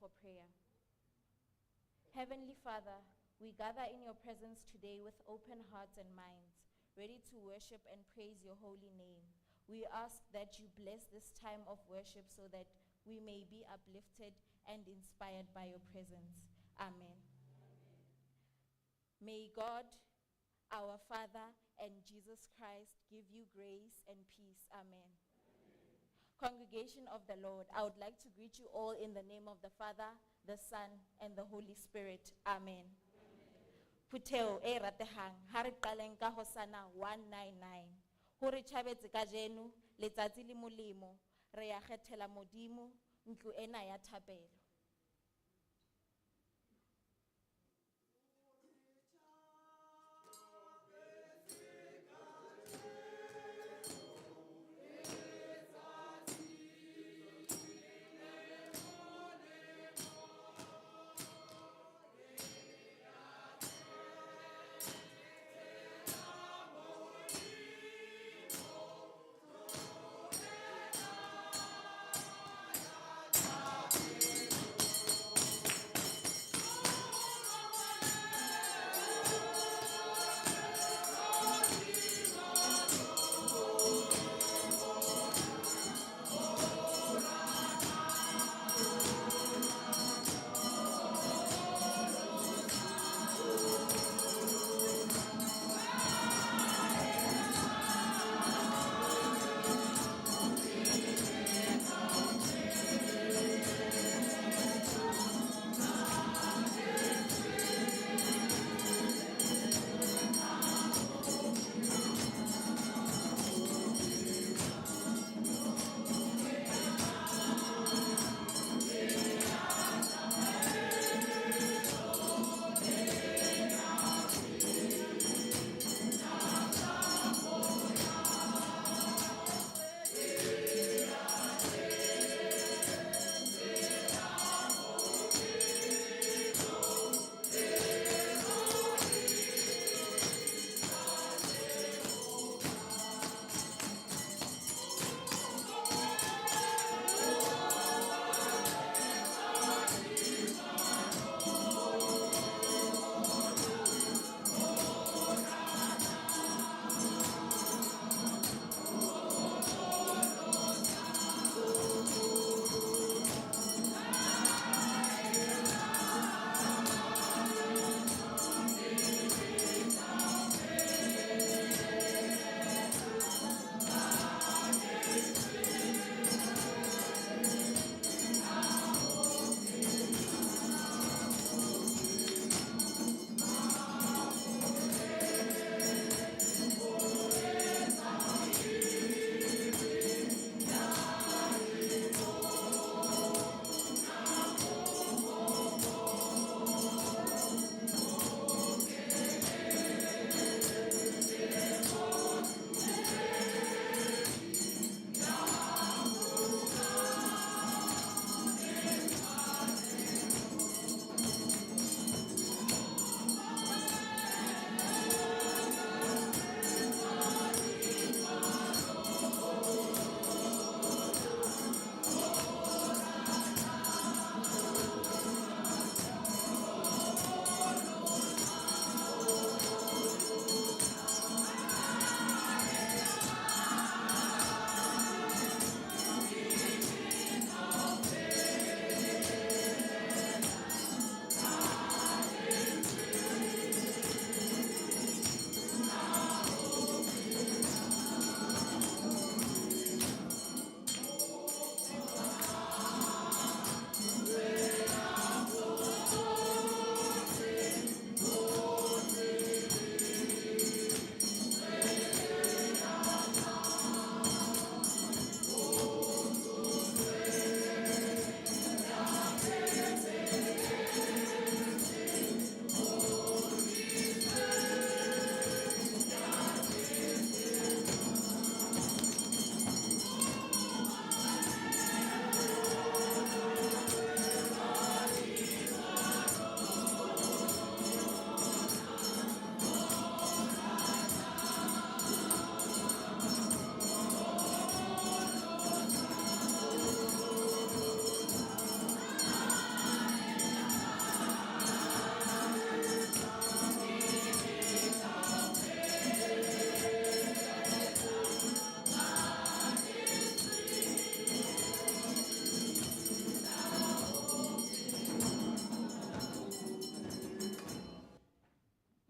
for prayer. Heavenly Father, we gather in your presence today with open hearts and minds, ready to worship and praise your holy name. We ask that you bless this time of worship so that we may be uplifted and inspired by your presence. Amen. May God, our Father, and Jesus Christ give you grace and peace. Amen. Congregation of the Lord, I would like to greet you all in the name of the Father, the Son, and the Holy Spirit. Amen. Puteo e ratehang, ha re qaleng ka Hosana 199. Ho re tjhabetse kajeno, letsatsi le molemo, re ya kgethela Modimo, ntlo ena ya thapelo.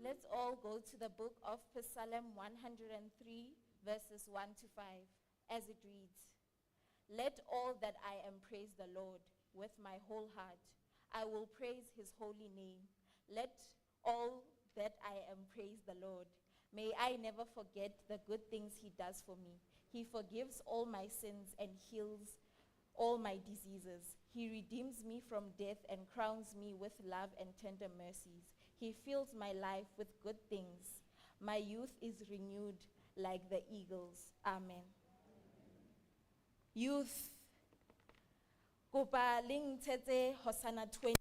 Let's all go to the book of Psalm 103, verses 1 to 5, as it reads. Let all that I am praise the Lord with my whole heart. I will praise his holy name. Let all that I am praise the Lord. May I never forget the good things he does for me. He forgives all my sins and heals all my diseases. He redeems me from death and crowns me with love and tender mercies. He fills my life with good things. My youth is renewed like the eagles. Amen. Youth, kopa ling tete Hosanna 20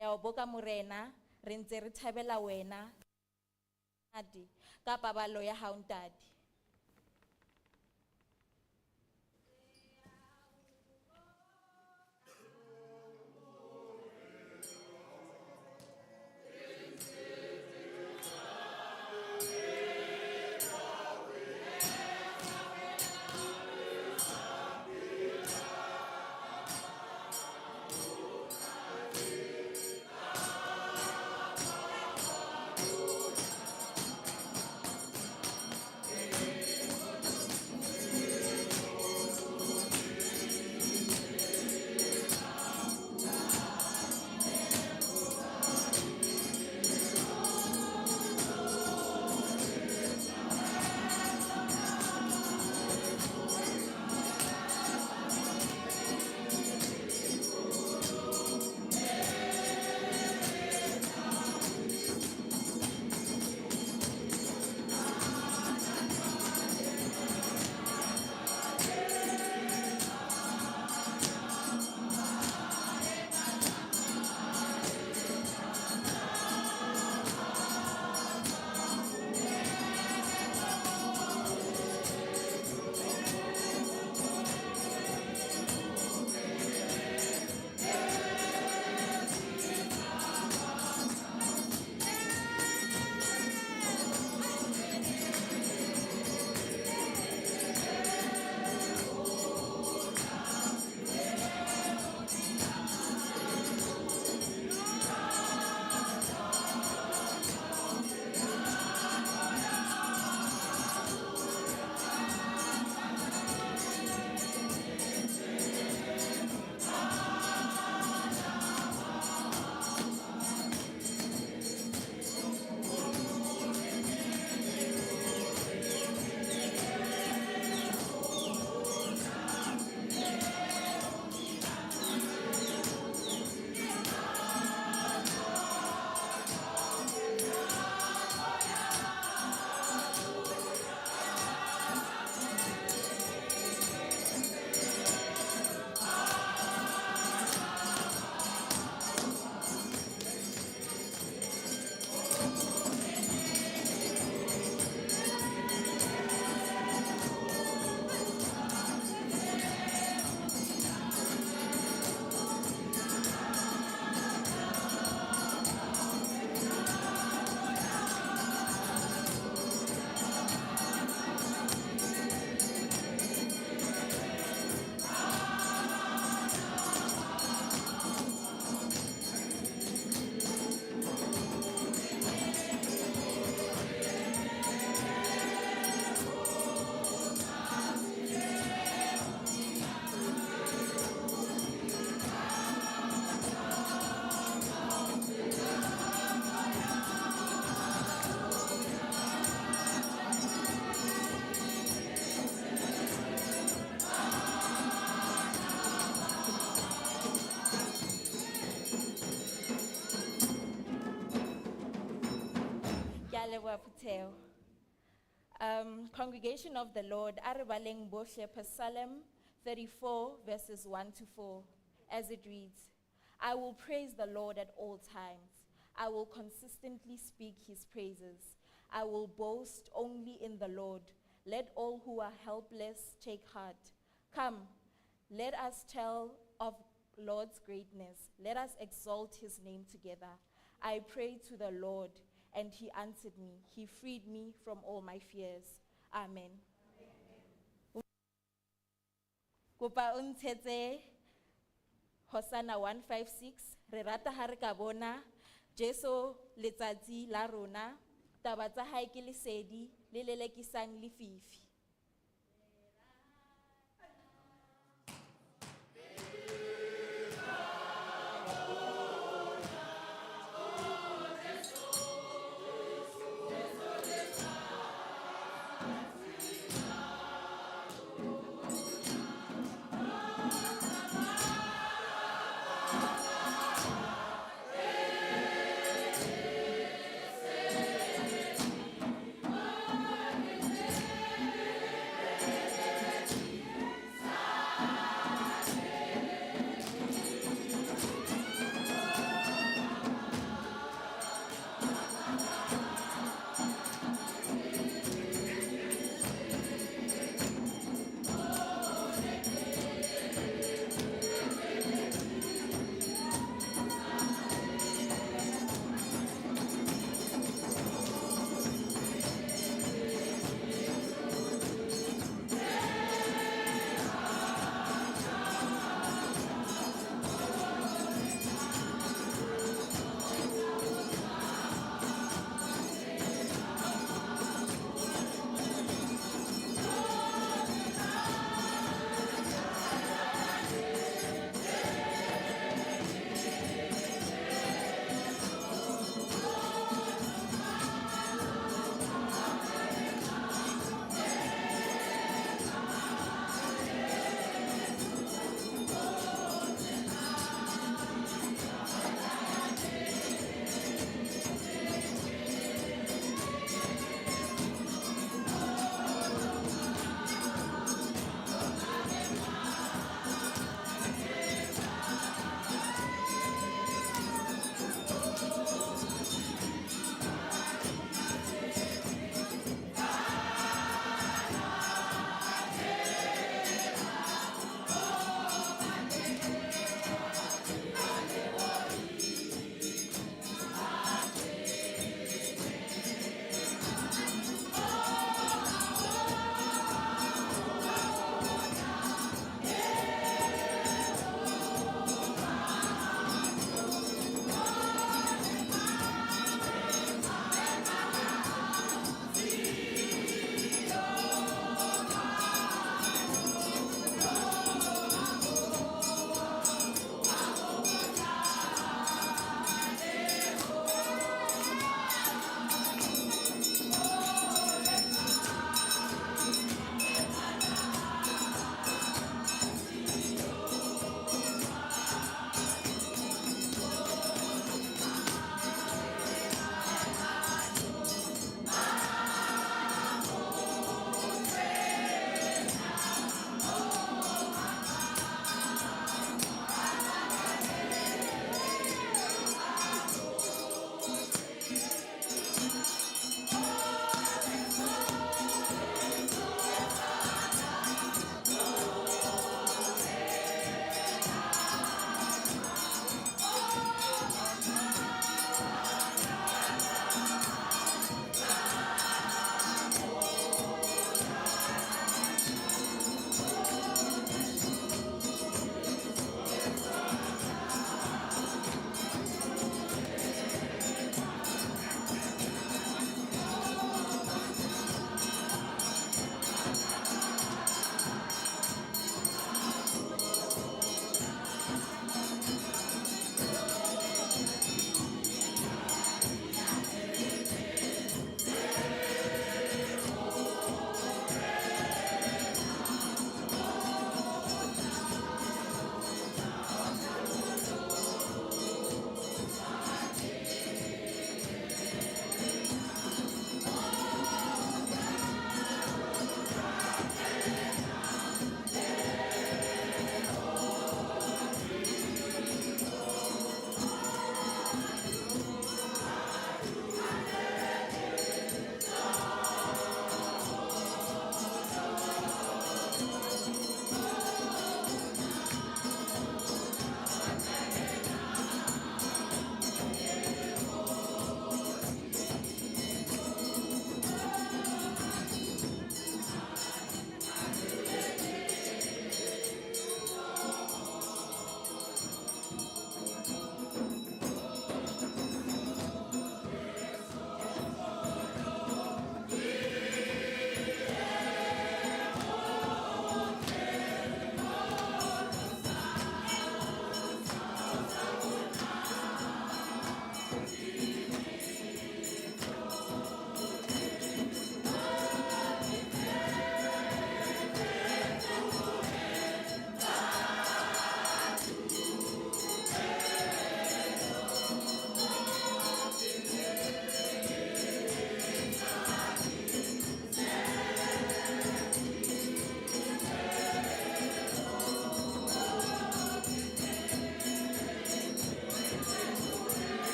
ya boka morena re ntse re thabela wena adi ka pabalo ya hao ntadi. Congregation of the Lord, Aribaleng Boshe, Psalm 34, verses 1 to 4, as it reads, I will praise the Lord at all times. I will consistently speak his praises. I will boast only in the Lord. Let all who are helpless take heart. Come, let us tell of Lord's greatness. Let us exalt his name together. I prayed to the Lord, and he answered me. He freed me from all my fears. Amen. Kopa o ntshetse Hosanna 156. Re rata ha re ka bona Jesu letsatsi la rona, taba tsa hae ke lesedi le lelekisang lefifi.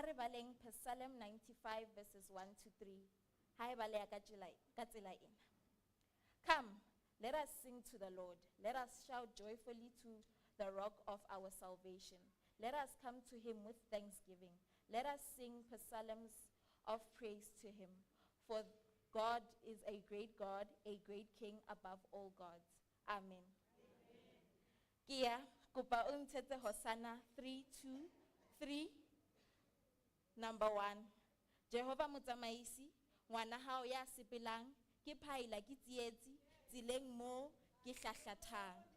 Are baleng Psalm 95 verses 1 to 3. Hai balea ka tsela ena. Come, let us sing to the Lord. Let us shout joyfully to the rock of our salvation. Let us come to him with thanksgiving. Let us sing psalms of praise to him. For God is a great God, a great King above all gods. Amen. Kia, kupa untete Hosanna 3, 2, 3. Number 1. Jehovah Mutsamaisi, ngwana hao ya sepelang, ke phaila ke tsietsi, tsileng mo ke hlahlathang.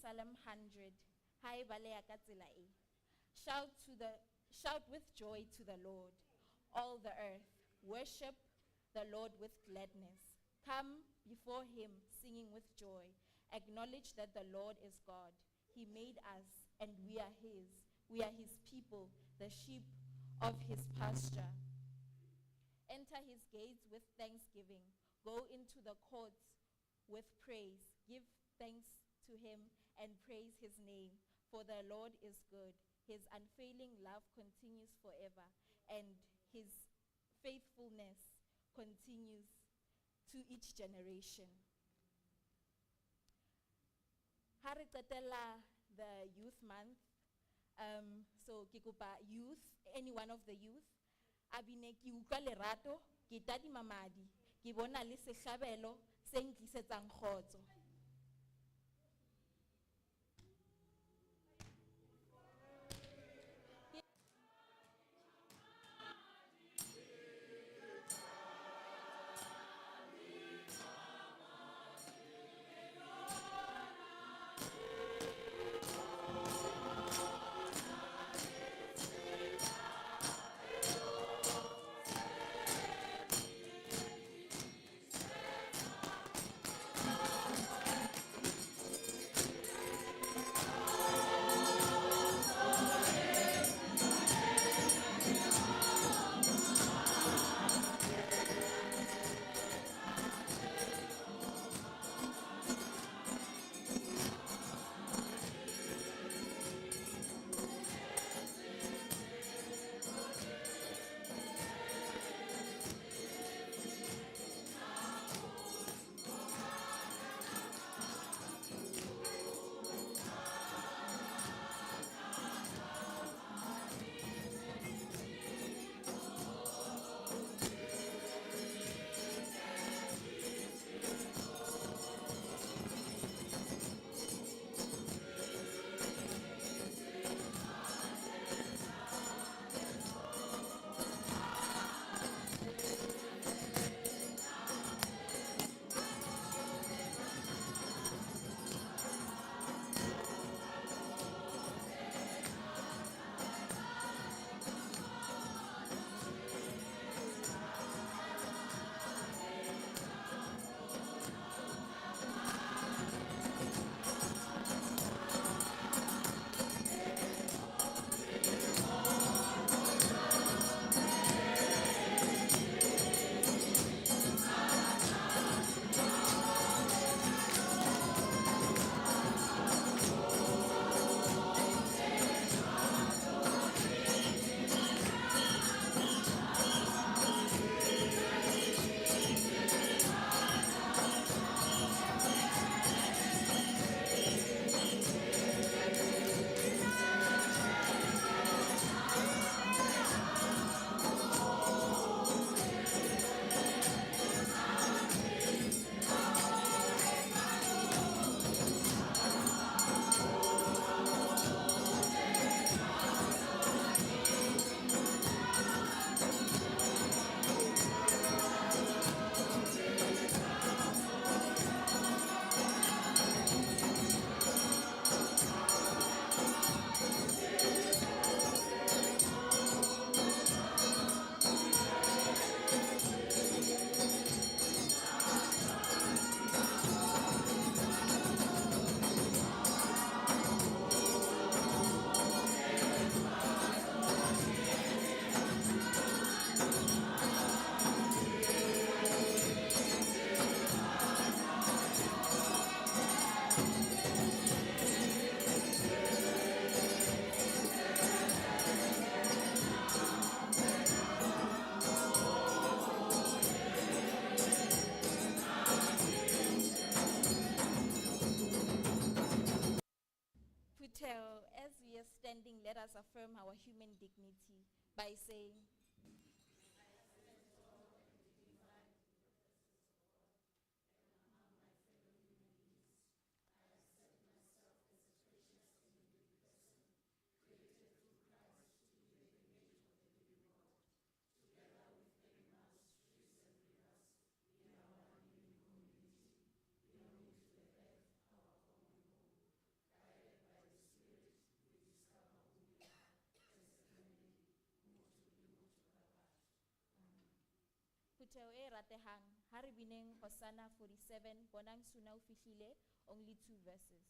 Psalm 100. Hai balea ka tsela e. Shout with joy to the Lord, all the earth. Worship the Lord with gladness. Come before him singing with joy. Acknowledge that the Lord is God. He made us and we are his. We are his people, the sheep of his pasture. Enter his gates with thanksgiving. Go into the courts with praise. Give thanks to him and praise his name. For the Lord is good. His unfailing love continues forever, and his faithfulness continues to each generation. Ha re qetella the youth month, so ke kopa youth, any one of the youth, abine ki utlwa lerato, ke tadima madi, ke bona le sehlabelo se nkisetsang kgotso. As we are standing, let us affirm our human dignity by saying, Motho e ratehang, ha re bineng Hosanna 47, bonang suna o fihlile, only 2 verses.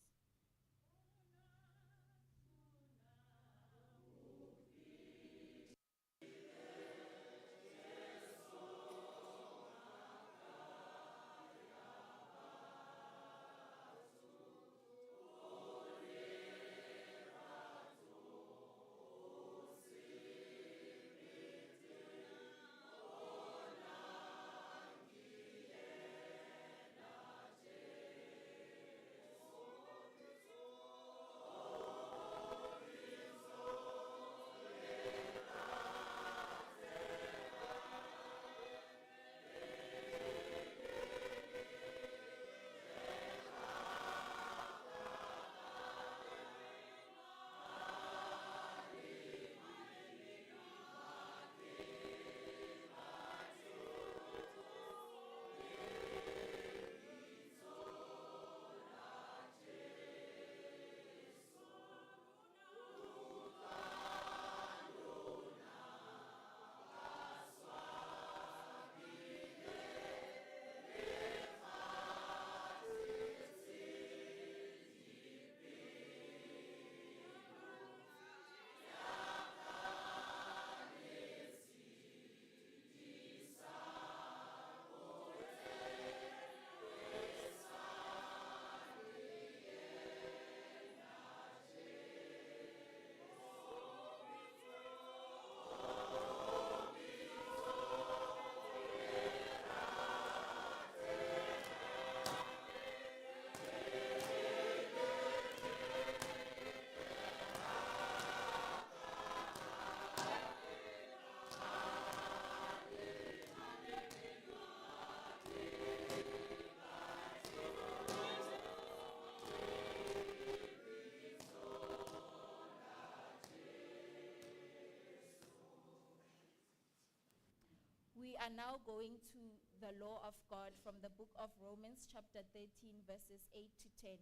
We are now going to the law of God from the book of Romans chapter 13 verses 8 to 10.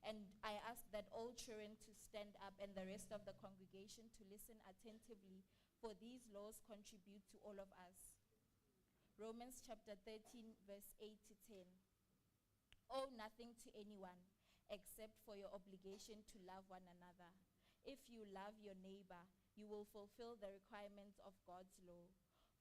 And I ask that all children to stand up and the rest of the congregation to listen attentively, for these laws contribute to all of us. Romans chapter 13 verse 8 to 10. Owe nothing to anyone except for your obligation to love one another. If you love your neighbor, you will fulfill the requirements of God's law.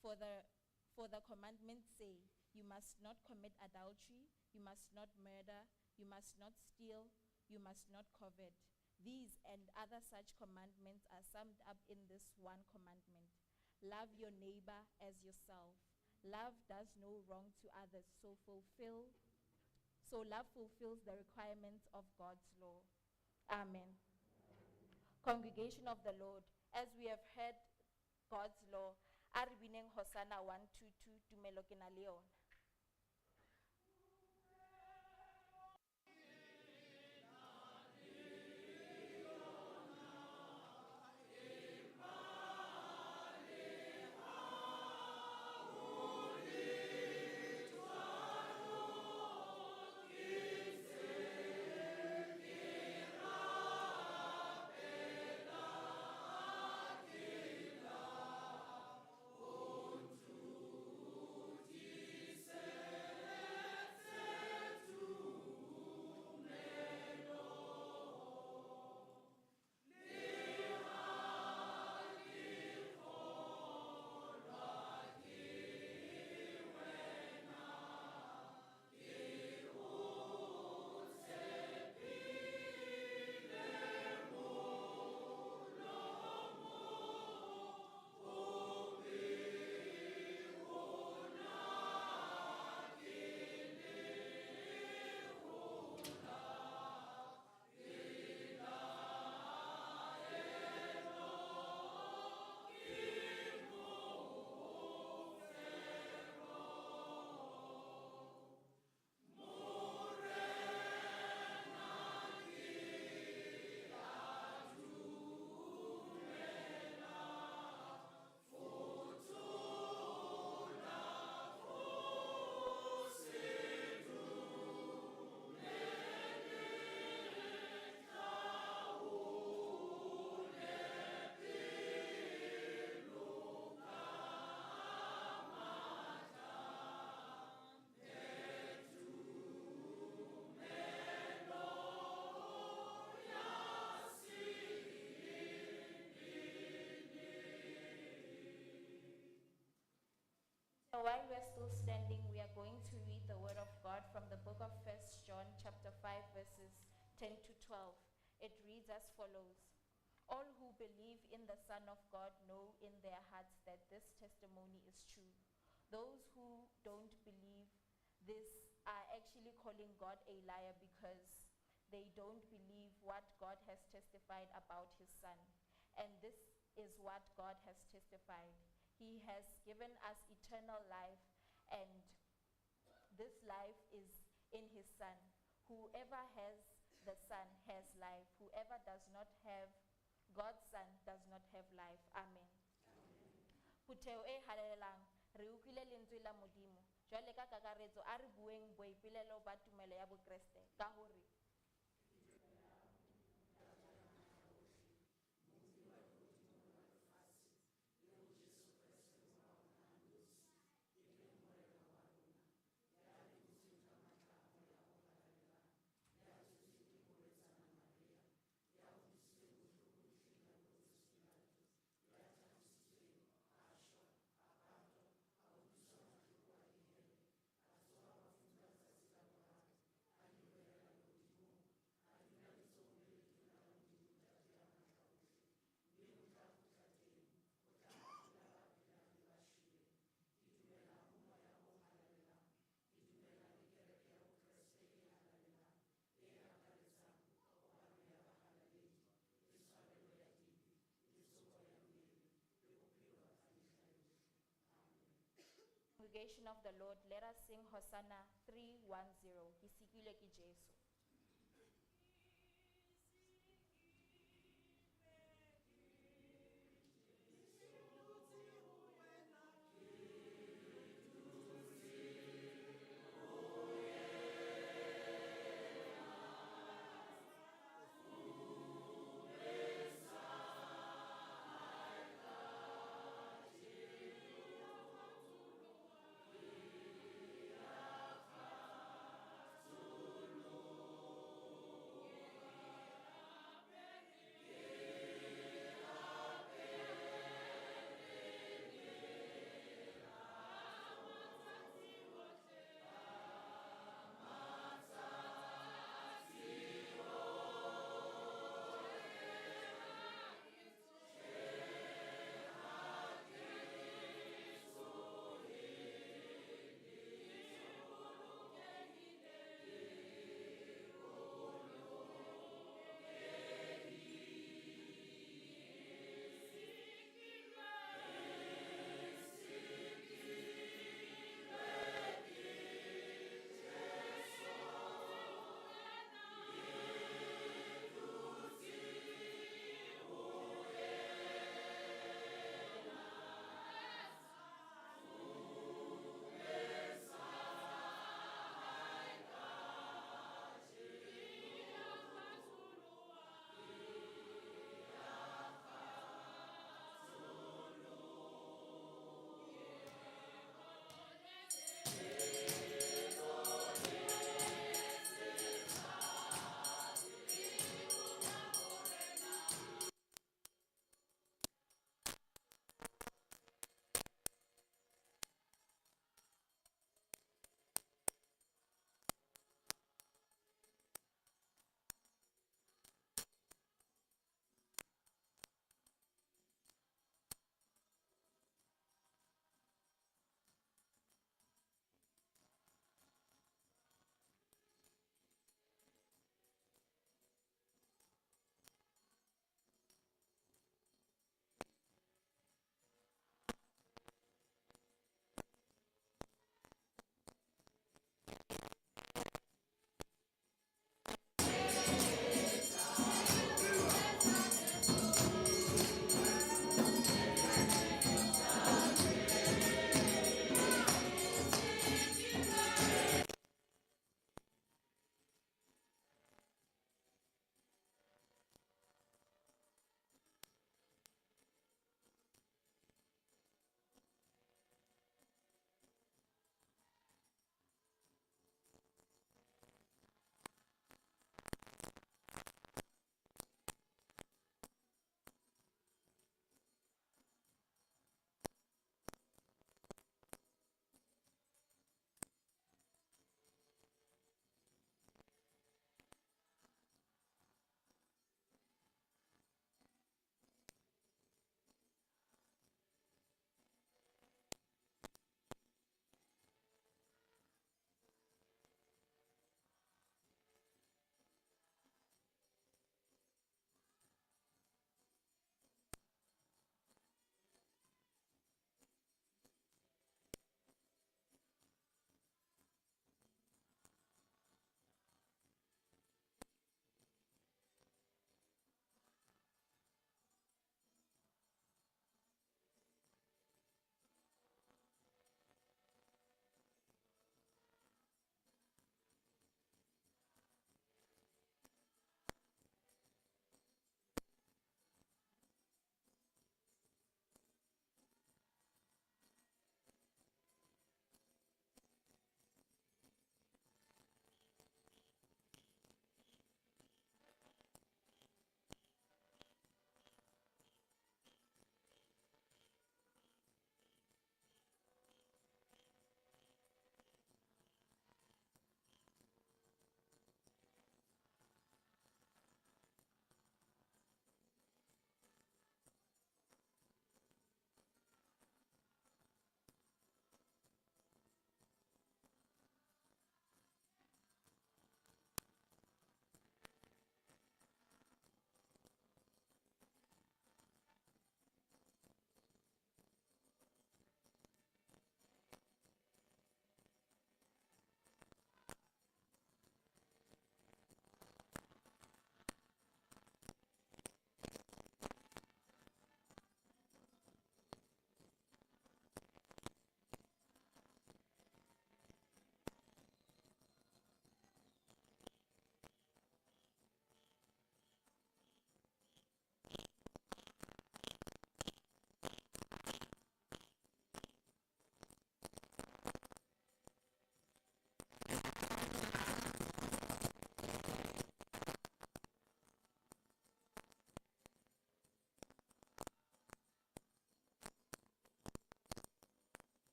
For the commandments say, you must not commit adultery, you must not murder, you must not steal, you must not covet. These and other such commandments are summed up in this one commandment. Love your neighbor as yourself. Love does no wrong to others, so love fulfills the requirements of God's law. Amen. Congregation of the Lord, as we have heard God's law, a re bineng Hosanna 122, tumelo ke na le yona. standing, we are going to read the word of God from the book of 1 John chapter 5 verses 10 to 12. It reads as follows. All who believe in the Son of God know in their hearts that this testimony is true. Those who don't believe this are actually calling God a liar because they don't believe what God has testified about his Son. And this is what God has testified. He has given us eternal life, and this life is in his Son. Whoever has the Son has life. Whoever does not have God's Son does not have life. Amen. Putheo e halelelang re utlwile lentswe la Modimo. Jwale ka kakaretso a re bueng boipelelo ba tumelo ya Bokreste ka hore Congregation of the Lord, let us sing Hosanna 3:10. Hisikile ki Jesu.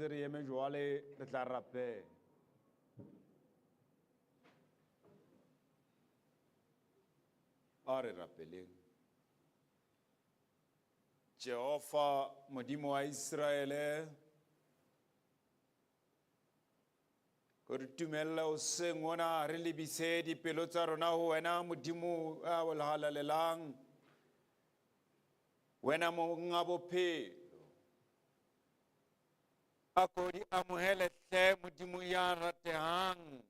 ntse re eme jwale re tla rapela. A re rapeleng. Jehova Modimo wa Israele, go re tumella hoseng ona re lebise dipelo tsa rona ho wena Modimo a o halalelang, wena monga bophelo. A ko di amohele hle Modimo ya ratehang.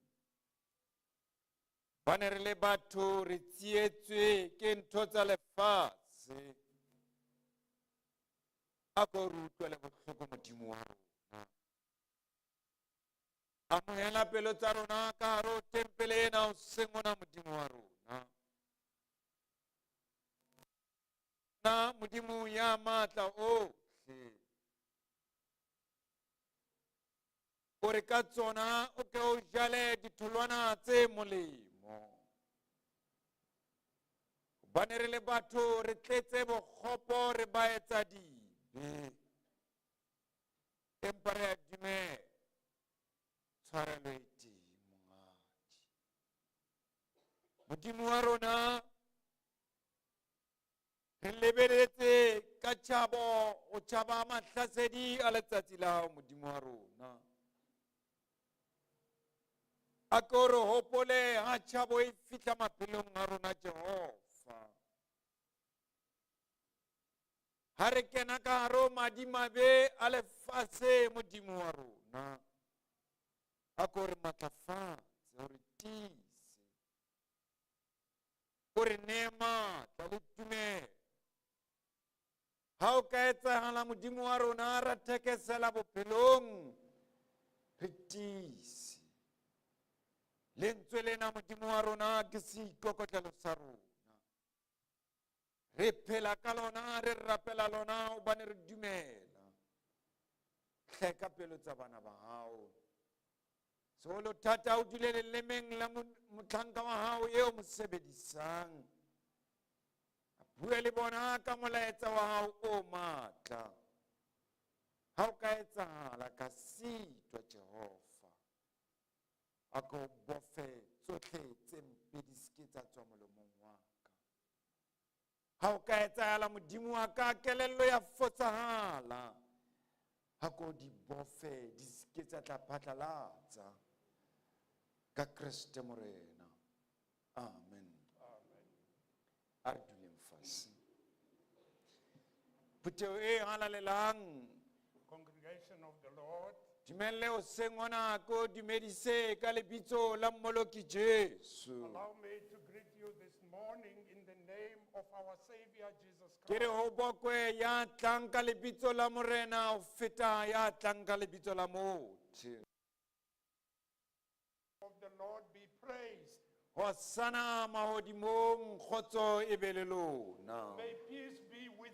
Bane re le batho re tsietswe ke ntho tsa lefatshe. A ko re utlwele bohloko Modimo wa rona. Amohela pelo tsa rona ka hare ho tempele ena hoseng mona Modimo wa rona. Na Modimo ya matla ohle. O re ka tsona o ke o jale ditholwana tse molemo. Bane re le batho re tletse bokgopo re ba etsa dibe. Empa re a dumela tshwarelo e teng mongadi. Modimo wa rona re lebeletse ka tjhabo o tjhaba mahlasedi a letsatsi la hao Modimo wa rona. A ko re hopole ha tjhabo e fihla maphelong a rona Jehova. Ha re kena ka hare ho madimabe a lefatshe Modimo wa rona. A ko re matlafatse, o re tiise, o re nee matla le tumelo. Ha o ka etsahala Modimo wa rona ra thekesela bophelong, re tiise. Lentswe lena Modimo wa rona ke seikokotlelo sa rona. Re phela ka lona, re rapela lona hobane re dumela. Hle ka pelo tsa bana ba hao. Solo thata o dule lelemeng la motlanka wa hao eo mo sebedisang. A bue le bona ka molaetsa wa hao o matla. Ha o ka etsahala ka sitwa Jehova. A ko bofe tsohle tse mpe di ske tsa tswa molomong wa ka. Ha o ka etsahala Modimo wa ka kelello ya fotsahala. Ha ko di bofe di ske tsa tla phatlalatsa. Ka Kriste morena. Amen. A re duleng fatshe. Phuteo e halalelang. Congregation of the Lord, Dumelle hoseng ona ko dumedise ka lebitso la mmoloki Jesu. allow me to greet you this morning in the name of our Savior Jesus Ke re Christ. ho bokwe ya tlang ka lebitso la morena ho feta ya tlang ka lebitso la motho. Of the Lord be praised. Hosana mahodimong kgotso e be le lona. May peace be with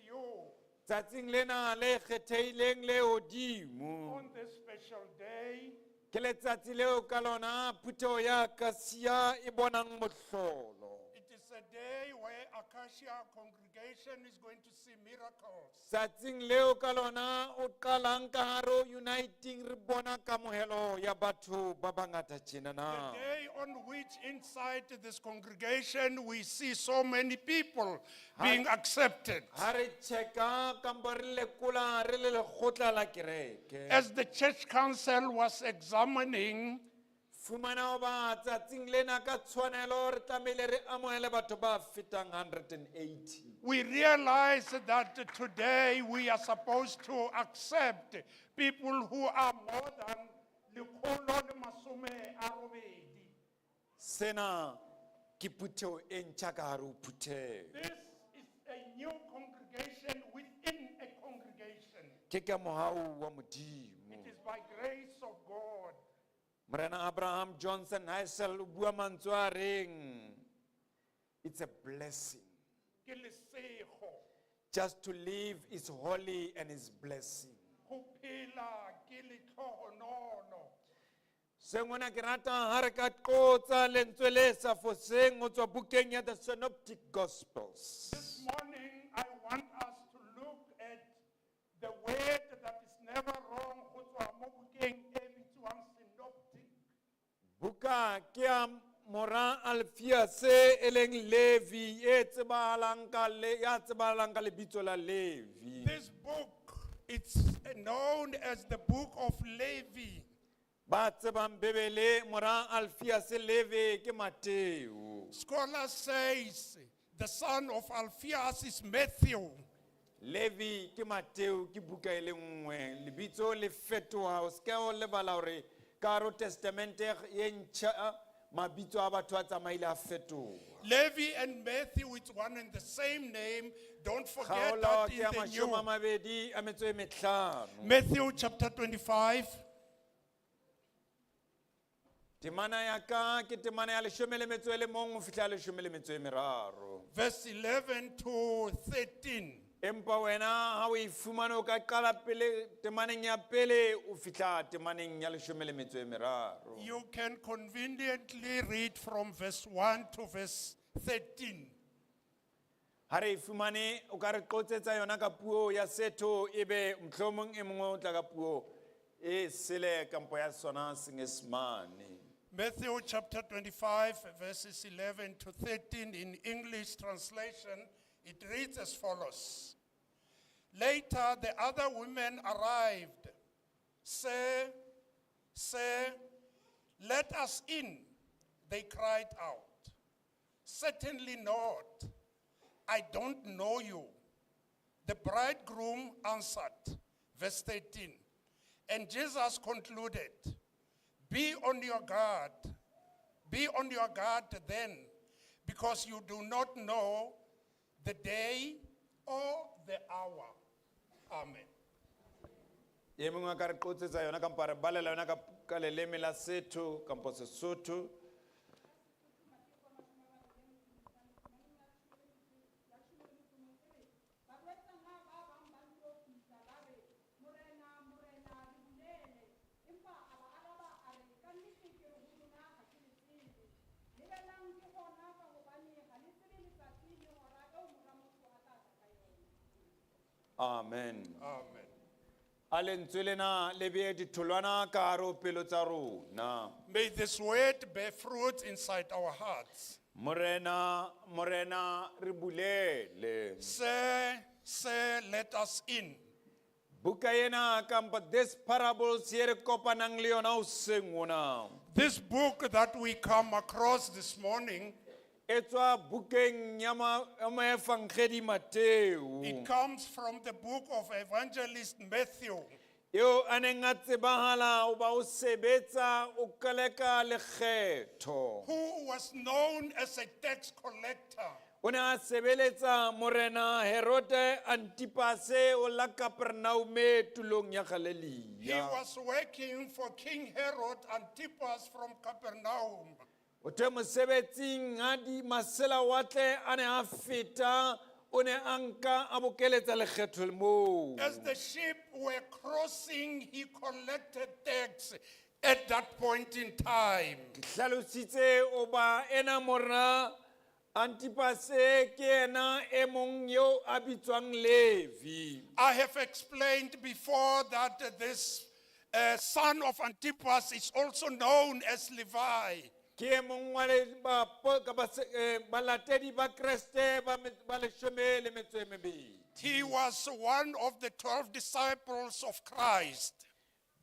you Tsatsing lena le kgethehileng le hodimo. on this special day. Ke letsatsi leo ka lona phuteo ya kasia e bonang mohlolo. It is a day where Acacia congregation is going to see miracles. Tsatsing leo ka lona o qalang ka hare ho uniting re bona kamohelo ya batho ba bangata tjena The na. day on which inside this congregation we see so many people being accepted. Ha re checka kampo re lekola re le lekgotla la kereke. As the church council was examining, Fumana hoba tsatsing lena ka tshwanelo re tlamehile re amohele batho ba fetang 180. we realized that today we are supposed to accept people who are more than 180. Sena ke phuteo e ntjha ka hare ho phuteo. This is a new congregation within a congregation. Ke ka mohau wa Modimo. It is by grace of God. Morena Abraham Johnson Heisel o bua mantswe a reng, it's a blessing. Ke lesego, Just to live is holy and is blessing. go phela ke letlhogonono. Sengwana ke rata ha re ka qotsa lentswe le sa foseng ho tswa bukeng ya the Synoptic Gospels. This morning I want us to look at the word that is ever wrong go tswa mo bukeng e bitswang Synoptic? buka ke ya mora Alphaeus e leng Levi ya tsebahalang ka lebitso la Levi. This book, it's known as the Book of Levi. Ba tsebang Bebele mora Alphaeus Levi ke Mateo. Scholar says the son of Alphaeus is Matthew. Levi ke Mateo ke buka e le nngwe lebitso le fetoha o ska o lebala hore ka Ro Testament ye ntjha mabitso a batho a tsamaile a fetoha. Levi and Matthew, it's one and the same name. Don't forget Kgaolo that ke in ya the mashome a new. mabedi a metso e mehlano. Matthew chapter 25, Temana ya ka ke temana ya leshome le metso e le mong ho fihla leshome le metso e meraro. verse 11 to 13. Empa wena ha o ifumana o ka qala pele temaneng ya pele o fihla temaneng ya leshome le metso e meraro. You can conveniently read from verse 1 to verse 13. Ha re ifumane o ka re qotsetsa yona ka puo ya setho ebe mohlomong e mongwe o tla ka puo e sele kampo ya sona Senyesemane. Matthew chapter 25, verses 11 to 13 in English translation, it reads as follows. Later, the other women arrived. Sir, let us in, they cried out. Certainly not. I don't know you. The bridegroom answered, verse 13. And Jesus concluded, Be on your guard then, because you do not know the day or the hour. Amen. Ye mongwe a ka re qotsetsa yona kampo re balela yona ka leleme la setho kampo Sesotho. Amen. Amen. A lentswe lena le beye ditholwana ka hare ho pelo tsa rona. May this word bear fruit inside our hearts. Morena re bulele. Sir, let us in. Buka ena kampo this parables ye re kopanang le yona hoseng mona. This book that we come across this morning, E tswa bukeng ya moefangedi Mateo. it comes from the book of Evangelist Matthew. Yo a neng a tsebahala o ba o sebetsa o keleka lekgetho. Who was known as a tax collector. O ne a sebeletsa morena Herode Antipase o la Kapernaume tulong ya He Galilee. was working for King Herod Antipas from Capernaum. O te mosebetsing a di masela watle a ne a feta o ne a nka a bokeletsa lekgetho moo. As the sheep were crossing, he collected tax at that point in time. Hlalositse o ba ena morena Antipase ke ena e mong yo a bitswang Levi. I have explained before that this son of Antipas is also known as Levi. Ke e mong wa balatedi ba Kreste ba leshome le metso e mebedi. He was one of the 12 disciples of Christ.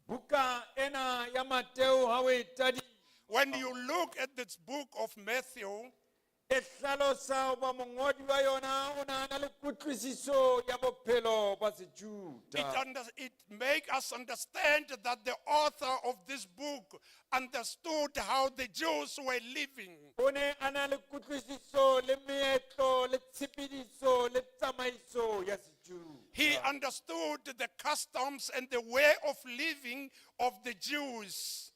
Buka ena ya Mateo ha o e tadi When you look at this book of Matthew, e hlalosa o ba mongodi wa yona o na na le kutlwisiso ya bophelo ba Sejuda. it makes us understand that the author of this book understood how the Jews were living. O ne a na le kutlwisiso le meetlo le tshepediso le tsamaiso ya Sejuda. He understood the customs and the way of living of the Jews.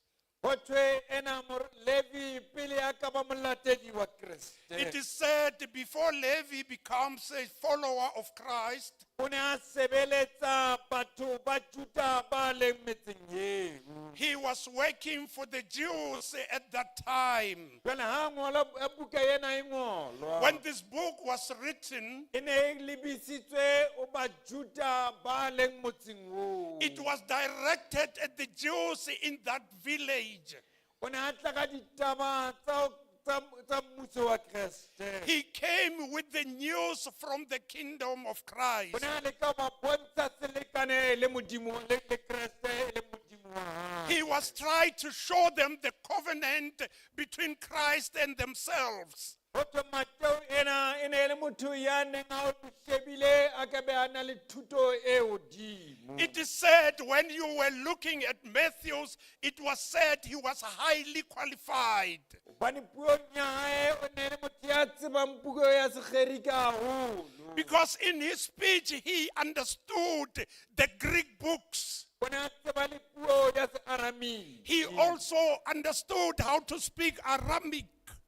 Hothwe ena Levi pele a ka ba molatedi wa Kreste. It is said before Levi becomes a follower of Christ, o ne a sebeletsa batho ba Juda ba leng metseng eo. He was working for the Jews at that time. Jwale ha ngolo buka ena e ngolwa, When this book was written, e ne e lebisitswe o ba Juda ba leng motseng oo. it was directed at the Jews in that village. O ne a tla ka ditaba tsa mmuso wa Kreste. He came with the news from the kingdom of Christ. O ne a leka ho ba bontsha selekane le Modimo le Kreste le Modimo wa hae. He was trying to show them the covenant between Christ and themselves. Ho thwe Mateo ena e ne e le motho ya neng a o shebile a ka be a na le thuto e hodimo. It is said when you were looking at Matthew's, it was said he was highly qualified. Hobane puong ya hae o ne e le motho ya tsebang puo ya sekgerike haholo. Because in his speech, he understood the Greek books. O ne a tseba le puo ya Se-Aramiki. He also understood how to speak Aramaic.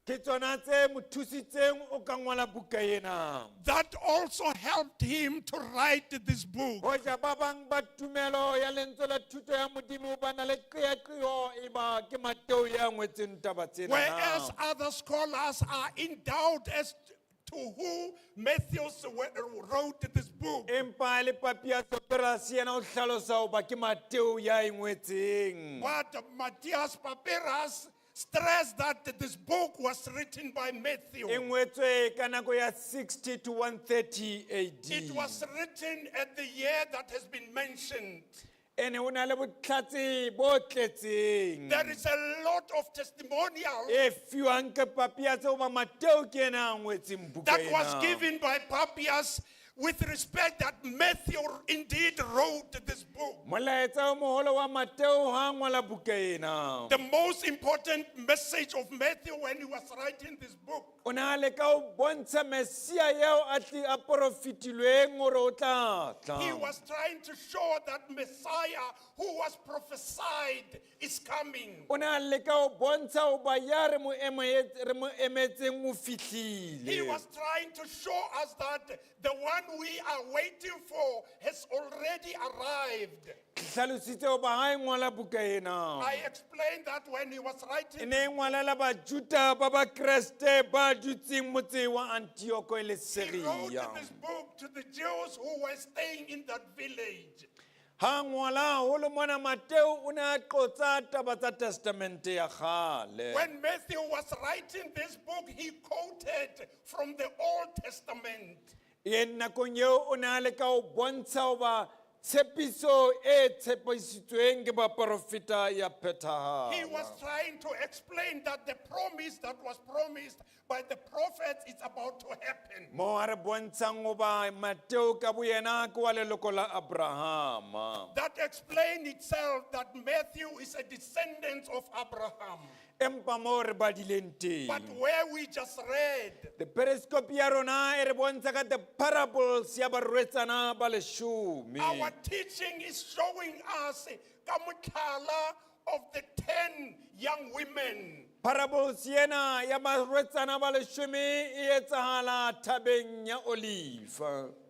Ke tsona tse mo thusitseng o ka ngola buka ena. That also helped him to write this book. Hoja ba bang ba tumelo ya lentswe la thuto ya Modimo ba na le qeaqeo e ba ke Mateo ya ngwetseng taba tsena. Whereas other scholars are in doubt as to who Matthew wrote this book. Empa le Papias Soteras yena o hlalosa ho ba ke Mateo ya e ngwetseng. But Matthias Papiras stressed that this book was written by Matthew. E ngwetswe ka nako ya 60 to 130 AD. It was written at the year that has been mentioned. Ene ho na le botlhatsi bo tletseng. There is a lot of testimonials E fiwang ke Papias ho ba Mateo ke ena a ngwetseng buka that was ena. given by Papias with respect that Matthew indeed wrote this book. Molaetsa o moholo wa Mateo ha ngola buka ena. The most important message of Matthew when he was writing this book O ne a leka ho bontsha Mesia eo a profitilweng hore o tla tla. he was trying to show that Messiah who was prophesied is coming. O ne a leka ho bontsha ho ba ya re mo emetseng o He fihlile. was trying to show us that the one we are waiting for has already arrived. Hlalositse ho ba ha e ngola buka ena. I explained that when he was E writing, ne e ngwalela ba Juda ba ba Kreste ba dutseng motse wa Antioch le he wrote Syria. this book to the Jews who were staying in that village. Ha ngola holo mona Mateo o ne a qotsa taba tsa testamente ya kgale. When Matthew was writing this book, he quoted from the Old Testament. E nakong eo o ne a leka ho bontsha ho ba tshepiso e tshepisitsweng ke baprofeta ya phethahala. He was trying to explain that the promise that was promised by the prophets is about to happen. Mo a re bontshang ho ba Mateo ka boyena ke wa leloko la Abrahama. That explained itself that Matthew is a descendant of Abraham. Empa mo re badileng teng. But where we just read, The periscope ya rona e re bontsha ka the parables ya barwetsana ba leshome. our teaching is showing us ka motlhala of the 10 young women. Parables yena ya barwetsana ba leshome e etsahala thabeng ya Olive.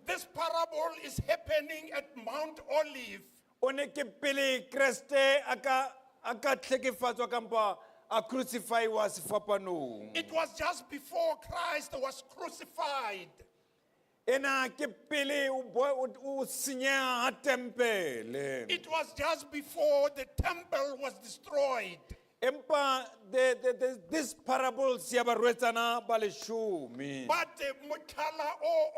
This parable is happening at Mount Olive. O ne ke pele Kriste a ka tlhekefatswa kampa a crucify-wa sefapanong. It was just before Christ was crucified. Ena ke pele o senyeha ha tempele. It was just before the temple was destroyed. Empa this parables ya barwetsana ba leshome. But the motlhala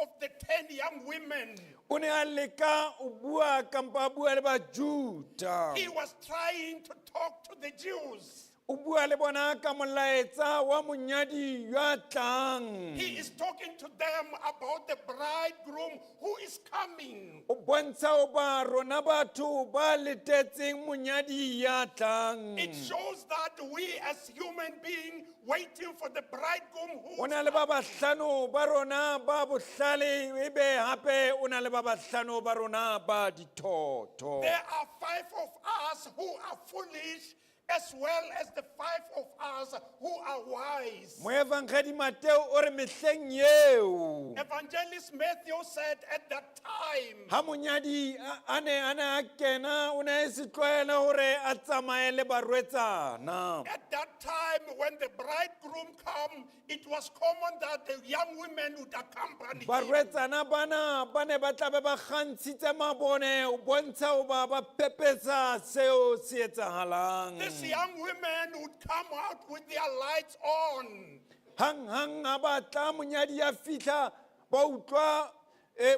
of the 10 young women, O ne a leka o bua kampa a bua le ba Juda. he was trying to talk to the Jews. O bua le bona ka molaetsa wa monyadi ya tlang. He is talking to them about the bridegroom who is coming. O bontsha ho ba rona batho ba letetseng monyadi ya tlang. It shows that we as human beings waiting for the bridegroom who O na le ba bahlano ba rona ba bohlale ebe hape o na le ba bahlano ba rona ba dithoto. there are 5 of us who are foolish as well as the 5 of us who are wise. moevangedi mateo o re mehleng eo Evangelist Matthew said at that time, ha monyadi a ne a kena o ne se tlwaele hore a tsamaye le barwetsana at that time when the bridegroom come, it was common that the young women would accompany him. barwetsana bana ba ne ba tla be ba kgantshitse mabone o bontsha ho ba pepetsa seo se etsagalang These young women would come out with their lights on. hang a batla monyadi ya fihla ba utlwa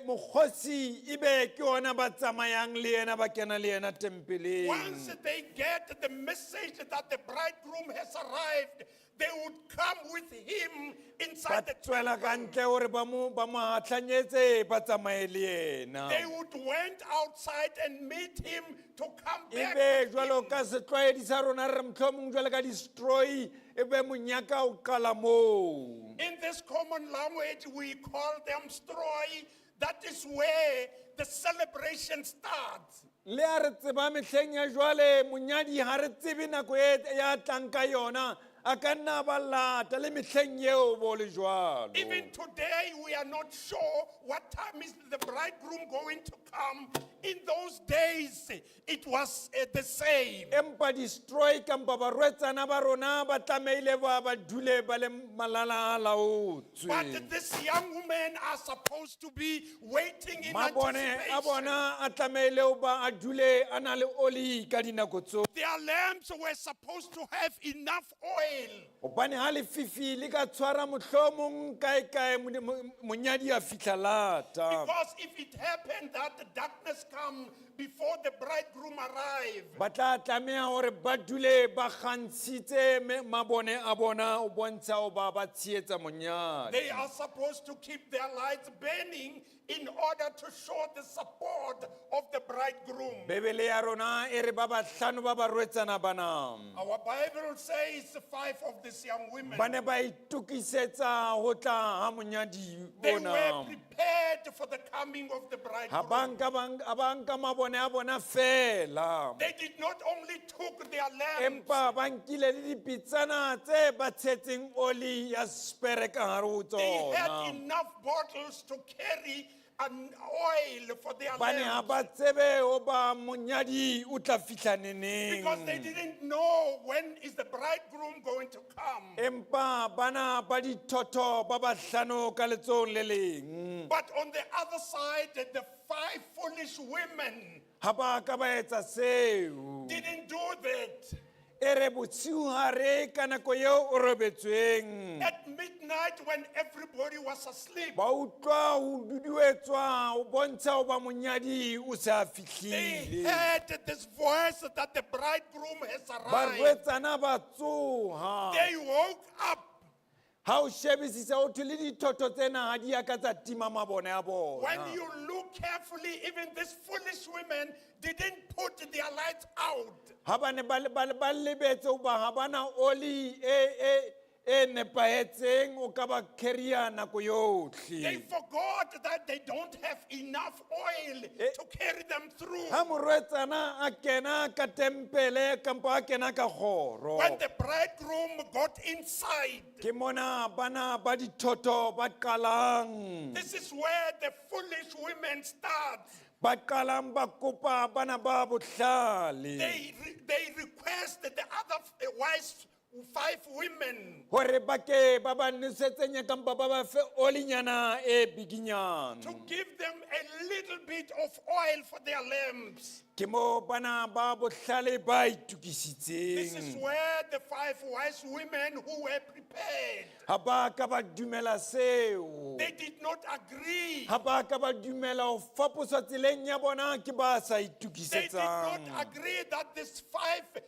mokgosi ebe ke ona ba tsamayang le yena ba kena le yena tempeleng Once they get the message that the bridegroom has arrived, they would come with him ba inside the tswela ka temple. ntle gore ba mo hatlanyetse ba tsamaye le yena They would went outside and meet him to come back. ebe with jwalo him. ka setlwaedi sa rona re re mohlomong jwale ka destroy ebe monyaka o qala moo In this common language, we call them stroy. That is where the celebration starts. le a re tseba mehleng ya jwale monyadi ha re tsebe nako e ya tlang ka yona a ka nna ba lata le mehleng eo bo le jwalo Even today, we are not sure what time is the bridegroom going to come. In those days, it was the same. empa destroy kampa barwetsana ba rona ba tlameile ba dule ba le malala a laotswe But these young women are supposed to be waiting in mabone a anticipation. bona a tlameile ho ba a dule a na le oli ka dinako tso Their lamps were supposed to have enough oil. gobane ha lefifi le ka tshwara mohlomong kae monyadi a fihla lata Because if it happened that the darkness come before the bridegroom arrived, ba tla tlameha hore ba dule ba kgantshitse mabone a bona o bontsha ho ba tsheetsa monyadi they are supposed to keep their lights burning in order to show the support of the bridegroom. bebele ya rona e re ba bahlano ba barwetsana bana Our Bible says 5 of these young women, ba ne ba itukisetsa ho tla ha monyadi they ona were prepared for the coming of the ha bridegroom. ba nka mabone a bona fela They did not only took their lamps, empa ba nkile le dipitsana tse ba tshetseng oli ya spere ka hare ho they had tsona enough bottles to carry an oil for their ba ne ha lamps. ba tsebe ho ba monyadi o tla fihla neneng Because they didn't know when is the bridegroom going to come. empa bana ba dithotho ba bahlano ka letsohong le leng But on the other side, the 5 foolish women ha ba ka ba etsa seo didn't do that. e re botshehare ka nako eo o robetsweng At midnight, when everybody was asleep, ba utlwa ho duduetswa ho bontsha ho ba monyadi o se a they fihlile heard this voice that the bridegroom has arrived. barwetsana ba tsoha They woke up. ha o shebisisa o thwe le dithotho tsena ha di ya ka tsa tima mabone a bona When you look carefully, even these foolish women didn't put their lights out. ha ba ne ba lebetse ho ba ha bana oli e nepahetseng o ka ba carrier nako They yohle forgot that they don't have enough oil to carry them through. ha morwetsana a kena ka tempele kampo a kena ka kgoro When the bridegroom got inside, ke mona bana ba dithotho ba qalang this is where the foolish women start. ba qalang ba kopa bana ba bohlale They request the other wise 5 women hore ba ke ba ba nosetseng kampa ba ba fe olinyana e biginyana to give them a little bit of oil for their lamps. ke mo bana ba bohlale ba This is itukisitseng where the 5 wise women who were prepared, ha ba ka ba dumela seo they did not agree. ha ba ka ba dumela ho faposwa tseleng ya bona ke ba sa They did not itukisetsang agree that these 5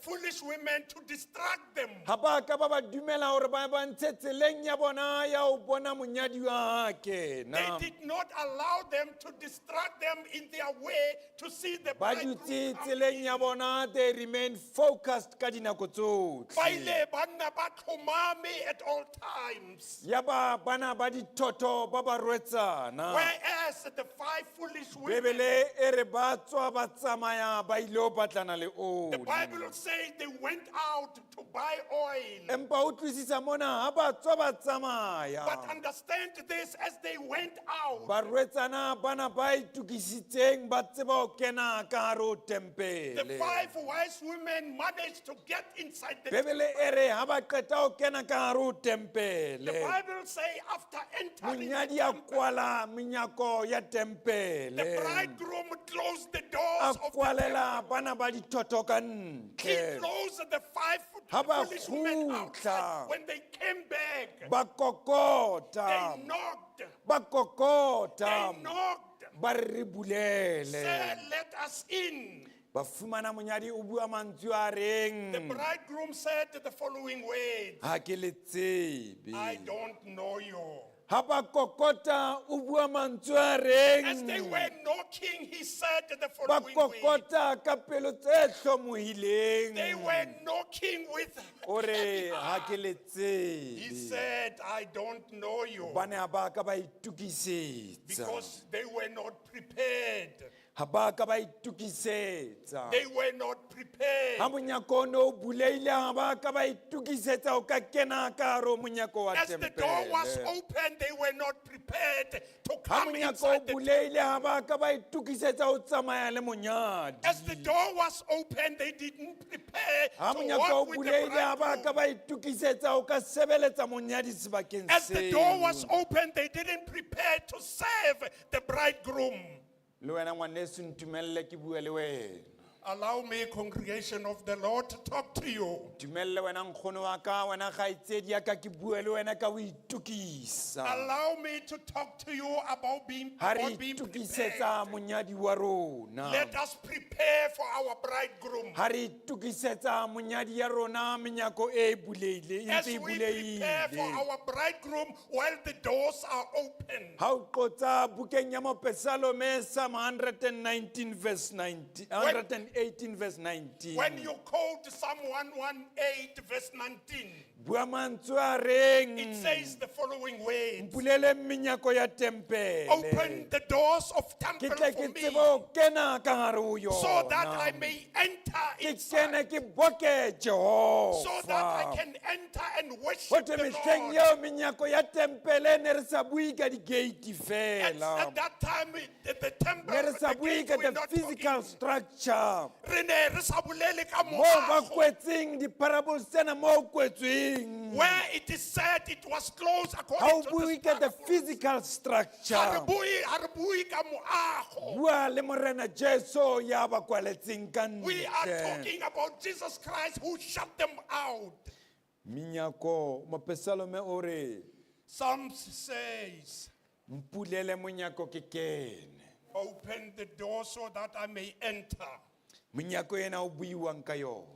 foolish women to distract them. ha ba ka ba dumela hore ba ntshe tseleng ya bona ya ho bona monyadi wa They kena did not allow them to distract them in their way to see the ba bridegroom dutse come tseleng in. ya bona they remain focused ka dinako Ba tsohle ile ba nna ba tlhomame at all times. ya ba bana ba dithotho ba ba rwetsana Whereas the 5 foolish women, bebele e re ba tswa ba tsamaya ba ile ho batlana le o The Bible says they went out to buy oil. empa o tlisisa mona ha ba tswa ba tsamaya But understand this, as they went out, barwetsana bana ba itukisitseng ba tseba ho kena ka hare ho the tempele 5 wise women managed to get inside the bebele e re ha ba qeta ho kena ka hare ho The tempele Bible says after entering the monyadi a temple, kwala menyako ya the tempele bridegroom closed the a doors of the kwalela bana ba dithoto ka He ntle closed the 5 Ha ba foolish women kgutla. outside. When they came back, ba kokota they knocked. ba kokota They knocked. ba re bulele Said, let us in. ba fumana monyadi o bua mantswe a The reng bridegroom said the following words, ha ke le tsebe I don't know you. ha ba kokota o bua mantswe a As they reng were knocking, he said the ba following words. kokota ka pelo tse hlomohileng They were knocking with. o re ha ke le He tsebe said, I don't know you. ba ne ba ka ba itukisetsa Because they were not prepared. ha ba ka ba itukisetsa They were not prepared. ha monyako o ne o buleile ha ba ka ba itukisetsa ho ka kena ka hare ho monyako wa As the door was tempele open, they were not prepared to ha come monyako o inside the buleile ha ba ka ba itukisetsa ho tsamaya le monyadi As the door was open, they didn't prepare ha to monyako o walk with the buleile ha ba ka bridegroom. ba itukisetsa ho ka sebeletsa monyadi sebakeng As the door was seo open, they didn't prepare to serve the bridegroom. le wena ngwaneso ntumelle ke bue le wena Allow me, congregation of the Lord, to talk to you. tumelle wena nkgono wa ka wena kgaitsedi ya ka ke bue le wena ka ho itukisa Allow me to talk to you about being, ha re about being itukisetsa prepared. monyadi wa rona Let us prepare for our bridegroom. ha re itukisetsa monyadi ya rona menyako e buleile e As ntse e we prepare for buleile our bridegroom while the doors are open. ha o qotsa bukeng ya mopesalome Psalm 119 verse 19 118 verse 19 When you quote Psalm 118, verse 19, bua mantswe a reng it says the following words: bulele menyako ya tempele Open the doors of ke temple tle for ke me, tsebe ho kena ka gare ho so that I yona may enter ke inside, kene ke boke so that I Jehova can enter and ho worship thwe the mehleng Lord. eo menyako ya tempele ne re sa bue ka digate At fela that time, the temple, ne re sa the bue gates ka were the not physical talking. structure Re ne re sa bolele ka mo ba moago. kwetseng di-parables tsena mo o kwetsweng Where it is said it was closed ha according o to bue the ka the parables. physical Ha re structure bue ka moago. bua le morena jesu ya ba kwaletseng ka We are ntle talking about Jesus Christ who shut them out. menyako mopesalome o re Psalms says, mpulele monyako ke kene open the door so that I may enter. menyako ena o buiwang ka yona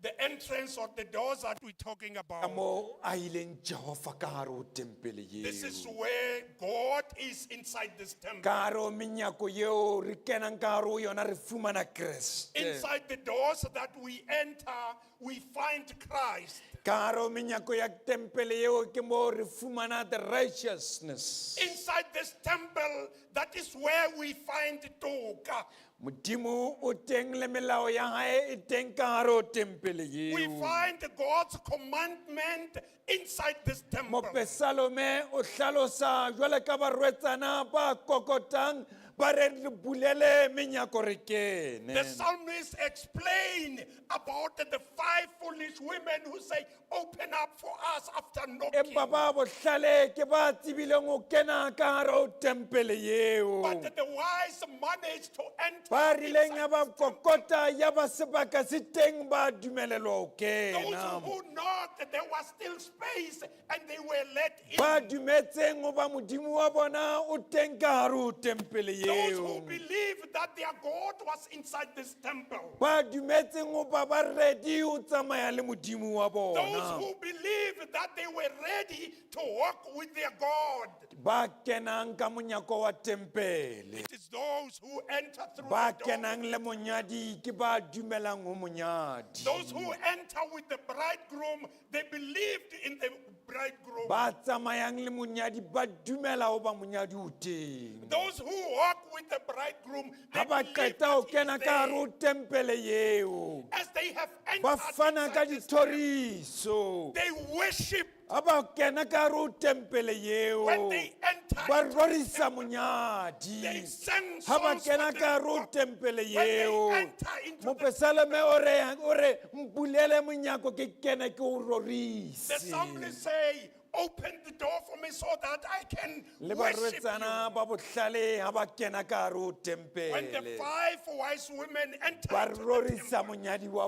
The entrance of the doors that we're talking ka about. mo a ileng jehova ka gare ho tempele This is eo where God is inside this temple. ka gare ho menyako eo re kenang ka gare ho yona re fumana kreste Inside the doors that we enter, we find Christ. ka gare ho menyako ya tempele eo ke mo re fumana the righteousness Inside this temple, that is where we find Toka. modimo o teng le melao ya hae e teng ka gare ho tempele We eo find God's commandment inside this temple. mopesalome o hlalosa jwale ka barwetsana ba kokotang ba re re bulele menyako re kene The psalmist explained about the 5 foolish women who say, open up for us after knocking. empa ba bohlale ke ba tsebileng ho kena ka gare ho tempele eo But the wise managed to enter. ba rileng ya inside ba this temple. kokota ya ba sebaka se teng ba dumelelwa ho Those kena who knocked, there was still space and they were let in. ba dumetseng ho ba modimo wa bona o teng ka gare ho tempele Those who eo believed that their God was inside this temple. ba dumetseng ho ba ba ready ho tsamaya le modimo wa Those bona who believed that they were ready to walk with their God. ba kenang ka monyako wa tempele It is those who enter through ba the door. kenang le monyadi ke ba dumelang ho monyadi Those who enter with the bridegroom, they believed in the bridegroom. ba tsamayang le monyadi ba dumela ho ba monyadi o teng. Those who walk with the bridegroom, Ha they ba believe qeta ho that he is kena ka hare there. ho tempele eo, As they have ba entered fana ka inside this temple, dithoriso. they worship. Ha ba kena ka hare ho tempele eo, When they enter ba into the rorisa temple, monyadi. they sing Ha ba songs kena for ka hare the ho Lord. tempele When they eo, enter into the mopesaleme o re mpulele monyako ke kene ke o The rorise. psalmist say, open the door for me so that I can Le worship barwetsana you. ba bohlale ha ba kena ka hare ho When the tempele, 5 wise women enter ba into the rorisa temple, monyadi wa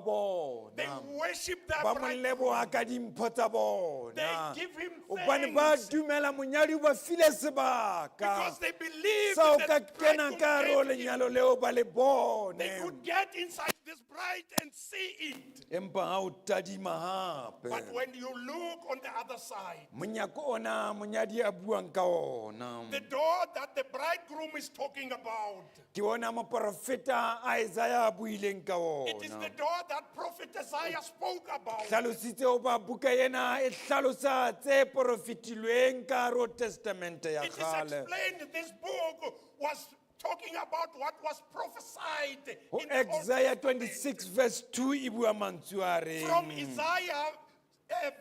they bona, worship their ba mo bridegroom. leboha ka dimpho tsa bona, They give him hobane ba thanks dumela monyadi o ba file sebaka because they believe sa o ka that the kena ka hare ho bridegroom gave him. lenyalo leo ba le They bone. could get inside this bride and see it. Empa ha o tadima But hape, when you look on the other side, monyako ona monyadi a buang ka ona, the door that the bridegroom is talking about, ke ona moprofeta Isaiah a buileng ka it is ona. the door that prophet Isaiah spoke about. Hlalositse ho ba buka ena e hlalosa tse profetilweng ka hare ho testamente ya It is kgale. explained this book was talking about what was prophesied Ho in the Old Isaiah Testament. 26 verse 2 e bua mantswe a From reng, Isaiah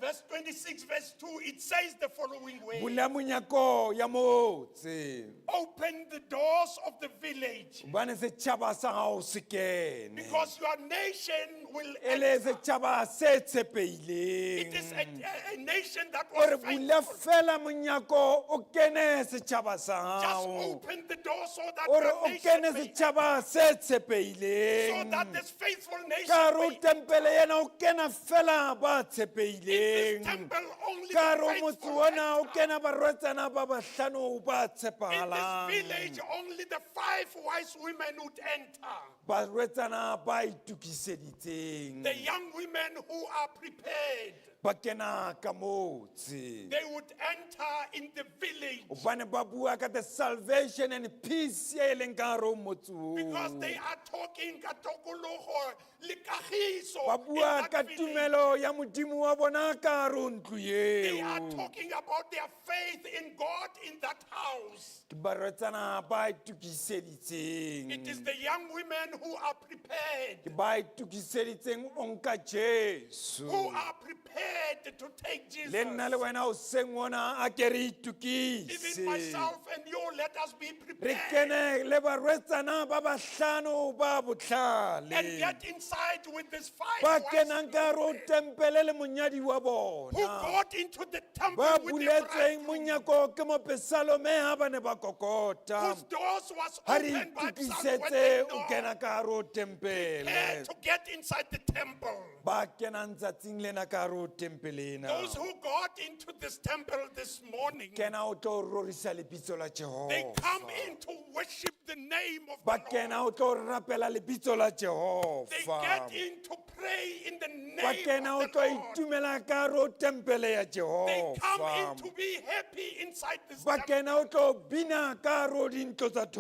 verse 26 verse 2, it says the following way. bula monyako ya motse, Open the doors of the village hobane setjhaba sa hao se kene, because your nation will e le enter. setjhaba se It tshepehileng. is a nation that O re was bula faithful. fela monyako o kene setjhaba sa Just hao, open the door so that o re your o nation kene may, setjhaba se so tshepehileng. that this faithful nation Ka hare ho may, tempele ena o kena fela ba in this tshepehileng. temple only Ka hare the ho motse faithful ona o enter. kena barwetsana ba bahlano ba In tshepahalang. this village, only the 5 wise women would enter. Barwetsana ba itukiseditseng, The young women who are prepared, ba kena ka motse. they would enter in the village Hobane ba bua ka the salvation and peace e leng ka hare ho motse oo. because they are talking ka tokologo le kagiso Ba in bua ka that village. tumelo ya modimo wa bona ka hare ho ntlo They are eo. talking about their faith in God in that house. Ke barwetsana ba It itukiseditseng, is the young women who are prepared, ke ba itukiseditseng o nka Jesu. who are prepared to take Jesus. Le nna le wena o seng ona a ke re Even itukise, myself and you, let us be re prepared kene le barwetsana ba bahlano ba and bohlale get inside with this 5 ba wise kenang ka hare ho women tempele le monyadi wa who bona, got into the temple ba with the buletsweng bridegroom, monyako ke mopesalome ha ba ne ba kokota. whose doors was Ha re opened by Psalm when itukisetse they o know kena ka hare ho tempele, prepared to get inside the temple. ba kenang tsatsing lena ka hare ho tempele ena, Those who got into this temple this morning, kena o tlo rorisa lebitso la they come Jehova, in to worship the name of ba the kena Lord. o tlo rapela lebitso la They Jehova, get in to pray in the ba name kena o of the tlo Lord. itumela ka hare ho tempele ya They come in Jehova, to be happy inside this ba temple. kena o tlo bina ka hare ho dintlo tsa They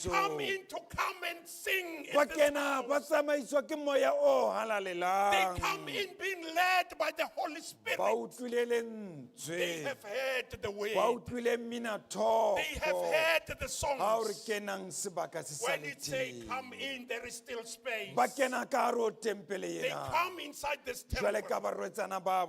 come thoriso, in to come and sing in ba this kena ba house. tsamaiswa ke moya o They halalelang, come in being led by the Holy Spirit. ba utlwile They lentswe, have heard the word. ba utlwile mmina They have thoko, heard the ha o re songs. kenang sebaka se sa When it say leteng, come in, there is still space. ba kena ka hare ho tempele They ena come inside this jwale ka temple. barwetsana ba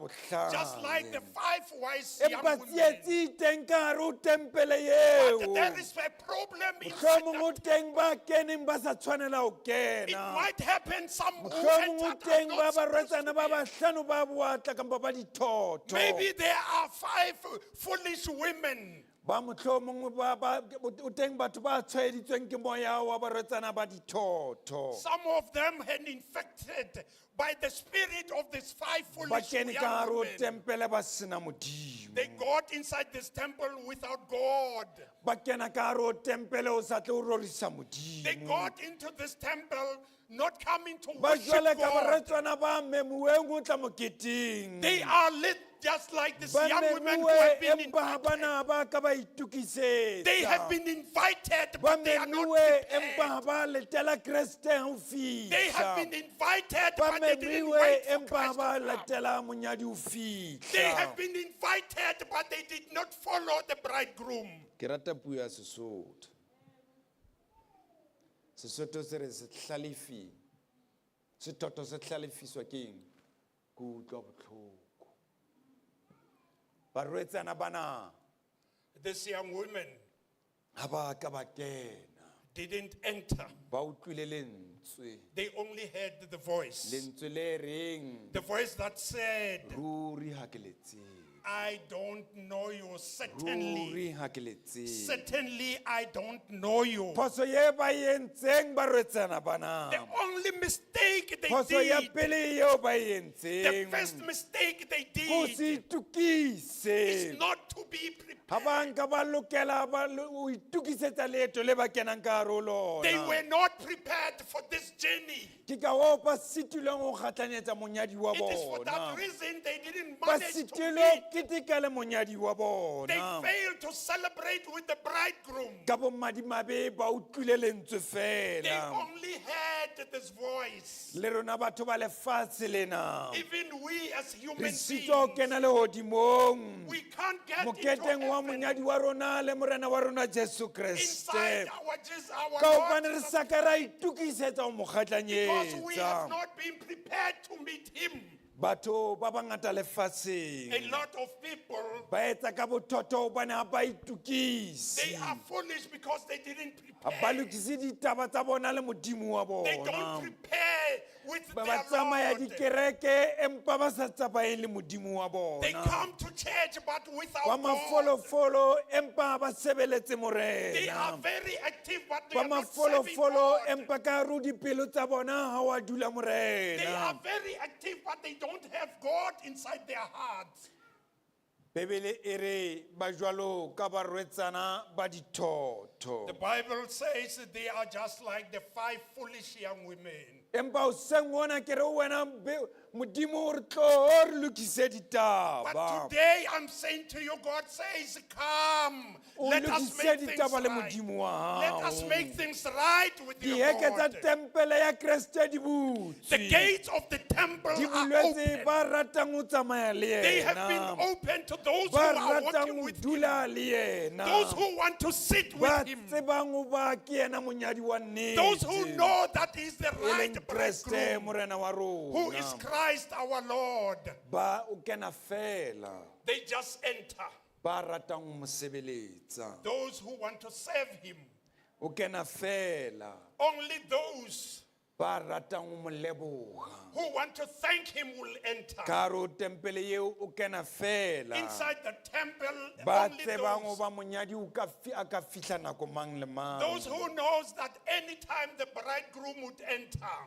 Just like the bohlale. 5 wise young Empa women. tsietsi teng ka hare ho tempele But eo, there is a problem inside mohlomong o that. teng ba keneng ba sa tshwanela ho It kena, might happen some who mohlomong o entered are teng ba not supposed to barwetsana ba be. bahlano ba boatla kampa ba dithotho, Maybe there are 5 foolish women. ba mohlomong o teng batho ba tshwaeditsweng ke moya wa barwetsana ba dithotho, Some of them had infected by the spirit of these 5 ba foolish kene ka young hare ho women. tempele ba sena modimo, They got inside this temple without God. ba kena ka hare ho tempele o sa tle o rorisa They modimo, got into this temple not coming to ba worship jwale ka God. barwetsana ba memuweng ho tla moketeng, They are just like these ba young women who menuwe have been empa ha invited. bana ba ka ba itukisetsa They have been invited, ba but they are not menuwe empa prepared. ha ba letela Kreste ho They have fihla been invited, ba but they didn't menuwe wait for empa Christ ha ba to come. letela monyadi ho They have fihla been invited, but they did not follow the bridegroom. ke rata puo ya Sesotho Sesotho se re se hlalifi sethotho se hlalefiswa ke eng ke utlwa botlhoko barwetsana bana This young woman ha ba ka ba kena didn't enter. ba utlwile lentswe They only heard the voice. lentswe le reng The voice that said, ruri ha ke le tsebe I don't know you, certainly. ruri ha ke le tsebe Certainly, I don't know you. phoso ye ba e entseng barwetsana bana The only mistake they phoso ya did, pele yeo ba e the entseng first mistake they go se did itukise is not to be ha prepared. ba nka ba lokela ho itukisetsa leeto le ba kenang ka hare ho They lona were not prepared for this journey. ke ka hoo ba sitilweng ho kgatlanyetsa monyadi wa It is for that bona reason they didn't ba manage to sitilwe meet. keteka le monyadi wa They bona failed to celebrate with the bridegroom. ka bomadimabe ba utlwile lentswe They fela only heard this voice. le rona batho ba lefatshe lena Even we as human re beings, sitwa ho kena lehodimong we can't get into moketeng wa heaven monyadi wa rona le morena wa rona jesu inside kreste our ka Lord hobane re Jesus sa ka ra itukisetsa ho mo because we have kgatlanyetsa not been prepared to meet him. batho ba bangata lefatsheng A lot of people, ba etsa ka bothotho hobane ha ba itukise they are foolish because they didn't ha ba prepare. lokise ditaba tsa bona le modimo wa They don't bona prepare with ba ba their tsamaya Lord. dikereke empa ba sa tsamayeng le modimo wa They bona come to church but wa without God. mafolofolo empa ba sebeletse They are morena very active but they ba are not serving mafolofolo God. empa ka hare ho dipelo tsa bona ha wa dula They morena are very active but they don't have God inside their hearts. bebele e re ba jwalo ka barwetsana ba dithotho The Bible says that they are just like the 5 foolish young women. empa hoseng ona ke re ho wena modimo o re tlo re lokise But ditaba today I'm saying to you, God says, come, o let us lokise make things ditaba le right. modimo wa Let us hao make things right with your diheke tsa God. tempele ya kreste di The butswe gates of the temple di are bulwetse open. ba ratang ho tsamaya le They have been yena open to those who ba are ratang walking ho with him. dula le yena Those who want to sit ba with him. tsebang ho ba ke yena monyadi wa Those who nnete know that he is the e right leng kreste bridegroom, morena wa who is rona Christ our Lord. ba o kena fela They just enter. ba ratang ho mo sebeletsa Those who want to serve him. o kena fela Only those ba ratang ho mo leboga who want to thank him will enter. ka hare ho tempele eo o kena fela Inside the temple, ba only tsebang ho those, ba monyadi a ka fihla nako mang le mang those who knows that anytime the bridegroom would enter,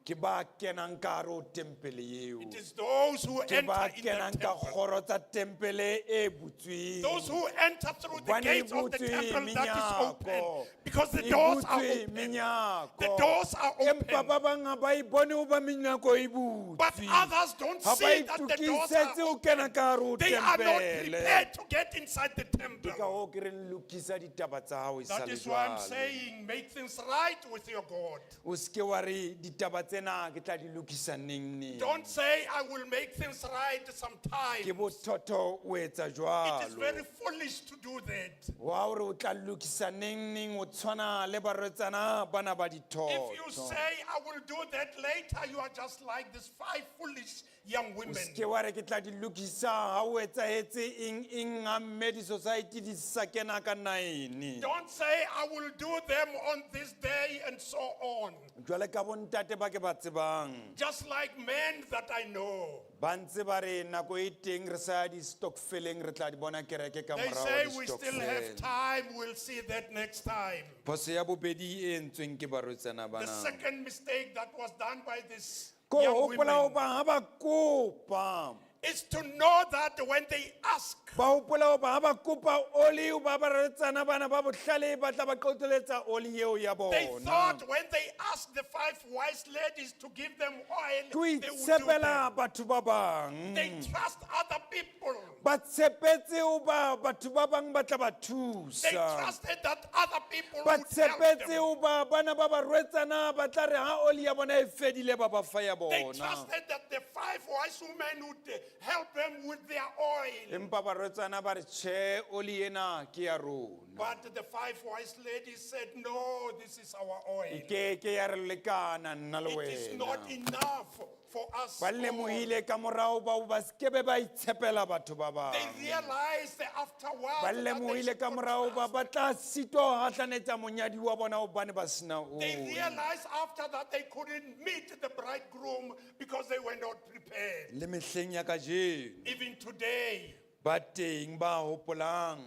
ke ba kenang ka hare ho tempele eo it is those who ke ba enter in the kenang ka temple. kgoro tsa tempele e butsweng Those who enter through the Hobane gates of the butswe temple that is open. menyako. Because the E doors are butswe open. menyako. The doors are empa open. ba bang ha ba e bone ho ba menyako e But butswe others don't ha ba see that the doors are itukisetse ho open. kena ka hare ho They are not tempele prepared to get inside the ke ka temple. hoo ke reng lokisa ditaba tsa hao e sa That le is why I'm jwale saying make things right with your God. o seke wa re ditaba tsena ke tla di lokisa neng neng Don't say I will make things right sometime. ke bothotho o etsa It is jwalo very foolish to do that. wa hore o tla lokisa neng neng o tshwana le barwetsana bana ba If you dithotho say I will do that later, you are just like these 5 foolish young o women. seke wa re ke tla di lokisa ha o etsahetse eng ha mme di-society di sa kena ka naene Don't say I will do them on this day and so on. jwale ka bontate ba ke ba tsebang Just like men that I know. ba ntse ba re nako e teng re sa ya di-stockfeleng re tla di bona kereke ka They morao say wa we still have di-stokvel time, we'll see that next time. phoso ya bobedi e entsweng ke barwetsana The bana second mistake that was done by this ko young hopola ho women ba ha ba kopa is to know that when they ask, ba hopola ho ba ha ba kopa oli ba barwetsana bana ba bohlale ba tla ba qoteletsa oli eo ya they bona thought when they asked the 5 wise ladies to give them ke oil, o they would do itshepela that. batho ba bang They trust other people. ba tshepetse o ba batho ba bang ba tla ba They thusa trusted that other people ba would help tshepetse them. o ba bana ba barwetsana ba tla re ha oli ya bona e fedile ba ba fa ya They bona trusted that the 5 wise women would help them with their oil. empa barwetsana ba re tjhe oli ena ke ya rona But the 5 wise ladies said, no, this is our oil. e ke ke ya re lekana nna le It is wena not enough for us ba all. lemohile ka morao ba skebe ba itshepela batho ba They bang realized afterwards ba that they lemohile should ka not morao ba trust. batla sito hatlanetsa monyadi wa bona hobane ba sena They oli realized after that they couldn't meet the bridegroom because they were not prepared. le mehleng ya kajeno Even today, ba teng ba hopolang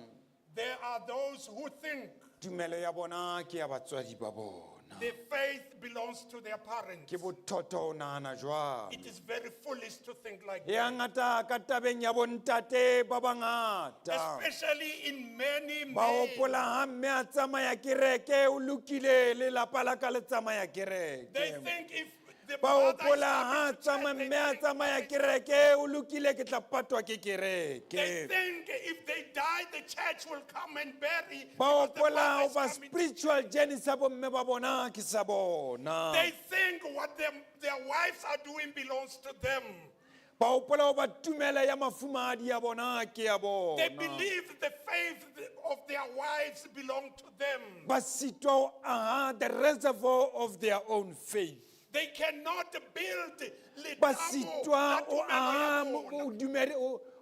there are those who think tumelo ya bona ke ya batswadi ba bona the faith belongs to their parents. ke bothotho o nahana jwang It is very foolish to think like ya that. ngata ka tabeng ya bontate ba bangata Especially in many ba hopola men. ha mme a tsamaya kereke o lokile le lapa la ka le tsamaya They kereke think if the ba mother is hopola ha coming to church, they mme a think tsamaya that kereke o lokile ke tla patwa ke they kereke think if they die, the church will come and bury. ba because the hopola mother ho is ba coming to spiritual journey sa bomme ba bona ke sa bona They think what their wives are doing belongs to them. ba hopola ho ba tumelo ya mafumahadi ya bona ke ya They bona believe the faith of their wives belong to them. ba sitwa ho aha the reservoir of their own faith They cannot build ba letamo sitwa la o tumelo aha ya bona. o dumele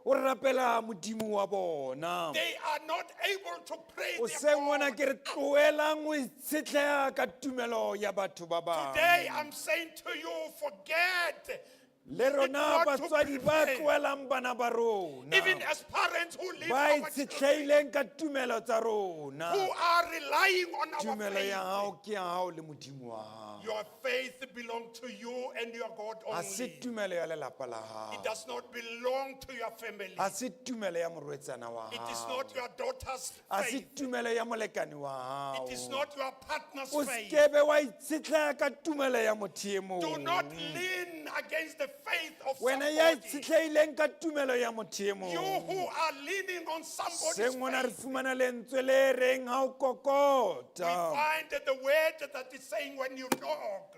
o rapela modimo wa bona They are not able to pray o their sengwana God. ke re tloelang o itshetleha ka tumelo ya batho ba bang Today I'm saying to you, forget. le rona not to batswadi ba pray. tloelang bana ba rona Even as parents who live ba our children, itshetleileng ka tumelo tsa rona who are relying on our tumelo ya faith. hao ke ya hao le modimo wa hao Your faith belongs to you and your God ha se only. tumelo ya lelapa la It hao does not belong to your family. ha se tumelo ya morwetsana wa It is hao not your daughter's ha se faith. tumelo ya molekane wa hao It is not your partner's o faith. skebe wa itshetleha ka tumelo ya motho e Do not mong lean against the faith of wena ya somebody. itshetleileng ka tumelo ya motho e You mong who are leaning on somebody's sengwana re faith. fumana lentswe le reng ha o We kokota find the word that is saying when you knock.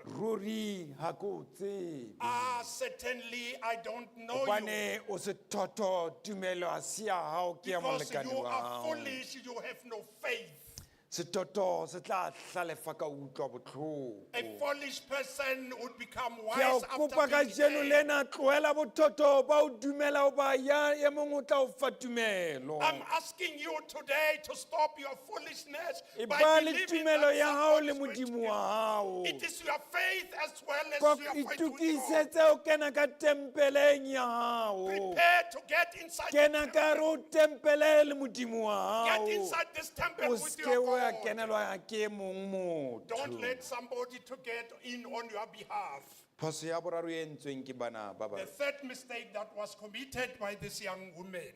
ruri ha ke o tsebe Certainly I don't know you. gobane o sethotho tumelo ha se ya hao ke ya Because molekane you wa are hao foolish, you have no faith. sethotho se tla hlalefa ka utlwa botlhoko A foolish person would become ke a o wise kopa after ka being jeno saved. lena tlohela bothotho ba o dumela o ba ya e mongwe o tla o fa tumelo I'm asking you today to stop your foolishness e by ba le believing tumelo that ya hao someone le is going to modimo give. wa hao It is your faith as well as Ko your faith with God. itukisetse o kena ka tempeleng ya hao Prepare to get inside kena the ka re o tempele le modimo wa Get hao inside this temple o with seke your o ya God. kenelwa ke e mong Don't motho let somebody to get in on your behalf. phoso ya boraro e entsweng ke bana ba The third mistake that was committed by this young woman,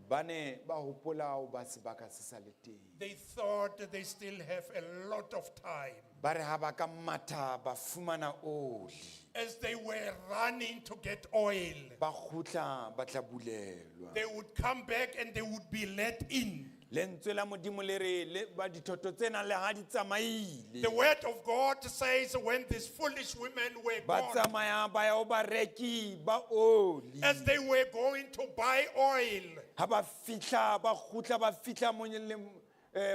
ba ne ba hopola ho ba sebaka se sa le teng they thought that they still have a lot of time. ba re ha ba ka matha ba fumana oli As they were running to get oil, ba kgutla ba tla bulelwa they would come back and they would be let in. lentswe la modimo le re le ba dithotho tsena le ha di tsamaile The word of God says when these foolish women were ba gone, tsamaya ba ya ho bareki ba oli as they were going to buy oil, ha ba fihla ba kgutla ba fihla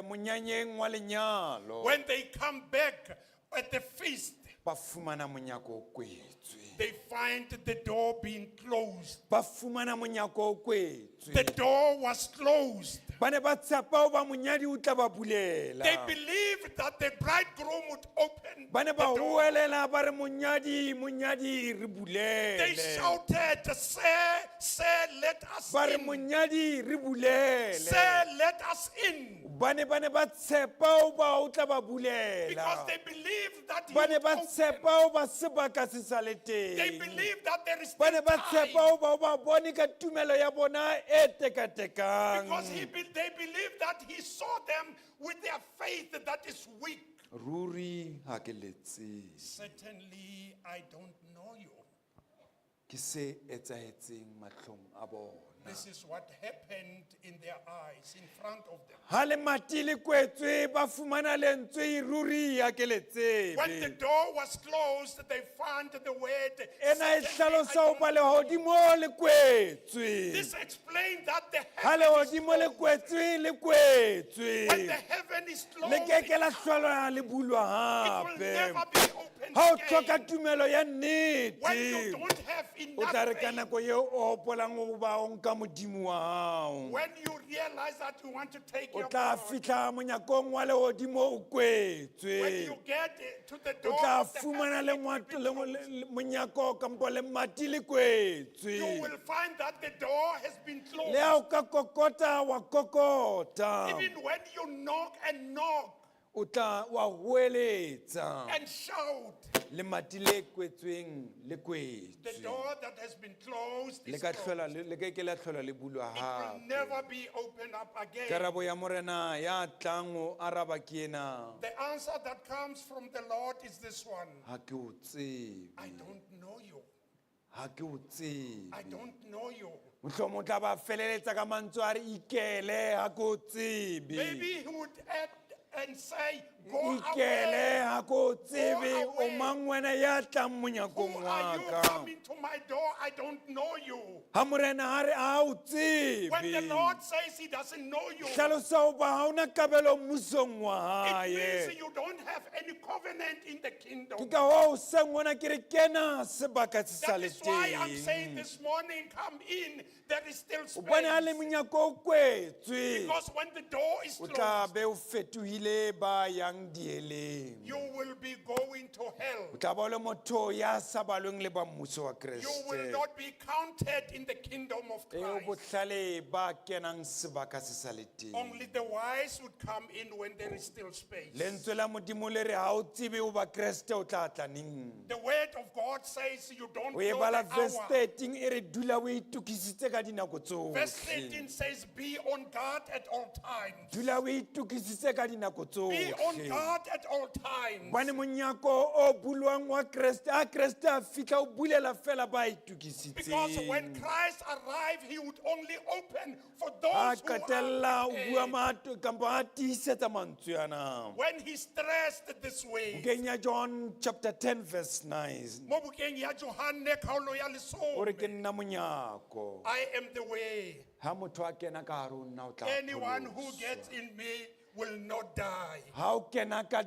monyanyeng wa lenyalo when they come back at the feast, ba fumana monyako o kwetswe they find the door being closed. ba fumana monyako o kwetswe The door was closed. ba ne ba tshepa ho ba monyadi o tla ba bulela They believed that the bridegroom would open ba ne the ba door. hoelela ba re monyadi re They bulele shouted, Sir, let us ba re in. monyadi re bulele Sir, let us in. ba ne ba tshepa ho ba o tla ba Because bulela they believed that he ba ne would ba open. tshepa ho ba sebaka se sa le They teng believed that there is ba still ne ba tshepa time. ho ba o ba bone ka tumelo ya bona e tekatekang Because they believed that he saw them with their faith that is weak. ruri ha ke letse Certainly, I don't know you. ke se etsahetseng matlhong a bona This is what happened in their eyes, in front of them. ha lemati le kwetswe ba fumana lentswe e ruri ya ke le When the tsebe door was closed, they found the word. ena e "Certainly I hlalosa ho don't ba know you." lehodimo le kwetswe This explained that the ha heaven is lehodimo le closed. kwetswe le When kwetswe the heaven is closed, le ke ke la it hlola le bulwa will gape never be opened ha o again. tlhoka tumelo ya When you nnete don't have o tla re enough ka faith, nako yeo o gopolang go ba o nka modimo wa gago when you realize that you want to take o your tla God, fitlha monyakong wa legodimo o when kwetswe you get to the o door tla of the fumana heaven, le it will be closed. monyako kampo le mati le You kwetswe will find that the door has been le ha o closed. ka kokota wa kokota Even when you knock and knock o tla wa goeletsa and shout, le mati le kwetsweng le the kwetswe door that has been closed le is ka closed. tlhola le ke ke la tlhola le bulwa It will gape never be opened up again. karabo ya morena ya tlang o araba ke ena The answer that comes from the Lord is this one. ha ke o tsebe I don't know you. ha ke o tsebe I don't know you. mohlomong o tla ba feleletsa ka mantswe a re ikele ha ke o tsebe Maybe he would add and say, go ikele away. ha ke o tsebe Go o away. mang wena ya tlang Who monyakong are wa you ka coming to my door? I don't know you. ha morena ha re a o When the tsebe Lord says he doesn't know you, it hlalosa o ba ha ona kabelo mmusong wa means hae you don't have any covenant in the kingdom. ke ka hoo seng ona ke re kena sebaka se sa That le is why I'm teng saying this morning, come in. There is still o bone ha le space. monyako o kwetswe Because when the door is o tla closed, be o fetohile ba yang dieleng you will be going to o hell. tla ba o le motho ya sa balweng le ba mmuso wa You will kreste not be counted in the kingdom of eo Christ. bohlale ba kenang sebaka se sa le teng Only the wise would come in when there is still space. lentswe la modimo le re ha o tsebe o ba kreste o tla tla neng The word of God says you don't o e know bala the verse hour. 13 e re dula o itukisitse ka dinako Verse tsohle 13 says, be on guard at all times. dula o itukisitse ka dinako Be on tsohle guard at all times. bane monyako o bulwang wa kreste a kreste a fitlha o bulela fela ba Because when itukisitseng Christ arrived, he would only open for a those who qetella are o bua prepared. kampo a tiisetsa mantswe ana When he stressed this way, bukeng ya john chapter 10 verse 9 mo bukeng ya Johane kgaolo ya o re ke lesome, nna monyako I am the way. ha motho a kena ka gare o nna o tla Anyone who pholoswa. gets in me will not die. ha o kena ka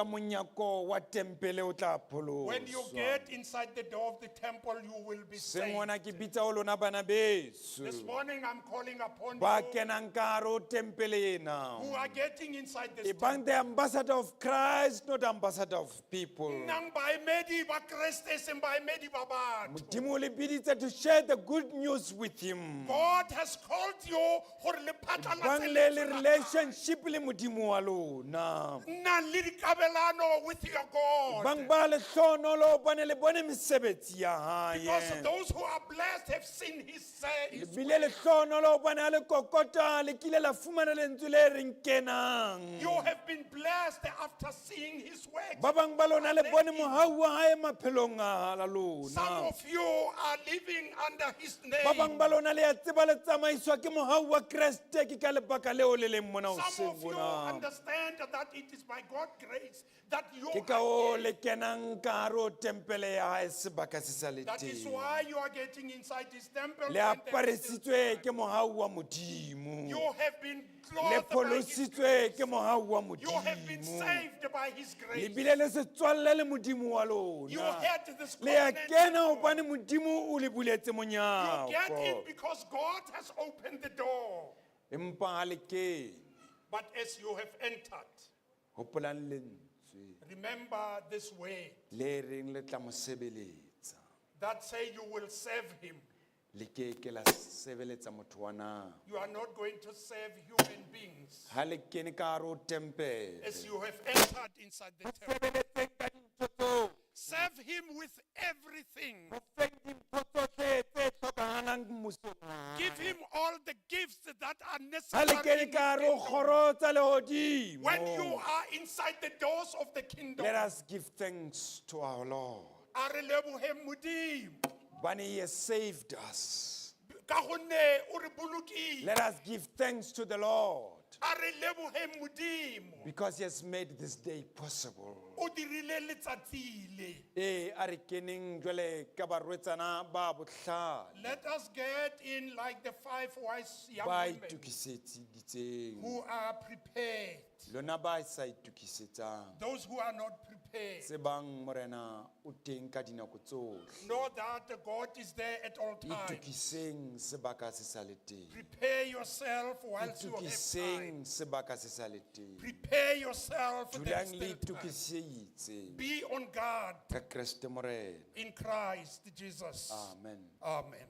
monyako wa tempele o tla When you pholoswa get inside the door of the temple, you will be se saved. ngwana ke bitsa o lona bana beso This morning I'm calling upon ba you kenang ka gare o tempele ena who are getting inside this e bang temple. the ambassador of Christ not ambassador of people Nang baemedi ba Kriste seng baemedi ba batho. modimo o le biditse to share the good news with him God has called you gore le phatlalatse bang le le lentswe la relationship le modimo wa lona hae. Nna le dikabelano with your God. bang ba le hlonolo bane le bone mesebetsi ya Because hae those who are blessed have seen his bile le hlonolo bane a le kokota le kile la fumana lentswe le reng kenang You have been blessed after seeing his works. ba bang ba lona le bone mohau wa hae maphelong a la Some lona of you are living under his ba bang name. ba lona le ya tseba le tsamaiswa ke mohau wa kreste ke ka lebaka leo le leng mona Some hoseng of you bona understand that it is by God's grace that you ke ka are o here. le kenang ka gare o tempele ya hae sebaka se sa le That is teng why you are getting inside his temple. le when there is still aparisitswe time. ke mohau wa modimo You have been le clothed by his pholositswe grace. ke mohau wa You have been modimo saved by his le grace. bile le setswalle le modimo wa You lona had this le ya covenant kena with God. gobane modimo o le buletse You get in monyako because God has opened the door. empa ga le kene But as you have entered, gopolang lentswe remember this way le reng le tla mo sebeletsa that say you will serve him. le ke ke la sebeletsa motho wa nako You are not going to serve human beings. ga le kene ka gare o tempele As you have entered inside the temple, sebeletseng ka dintho tseo serve him with everything. mo feng dintho tsotlhe tse tlhokagalang mmusong wa Give hae. him all the gifts that are ga le necessary. kene in his ka gare o kingdom. kgoro tsa legodimo When you are inside the doors of the kingdom, let us give thanks to our Lord a re leboge Modimo. when he has saved us ka gonne o re bolokile. Let us give thanks to the Lord A re leboge Modimo. because He has made this day possible. O dirile letsatsi le. A re keneng jwale ka barwetsana ba bohlale Let us get in like the 5 wise young ba women itukiseditseng, who are prepared. lona ba sa itukisetsang, Those who are not prepared. tsebang morena o teng ka dinako tsohle. Know that God is there at all times. Itukiseng sebaka se sa le teng. Prepare yourself whilst you have time. Itukiseng sebaka se sa le teng. Prepare yourself. There is Dulang le still time. itukiseditse Be on guard ka Kriste morena. in Christ Jesus. Amen. Amen.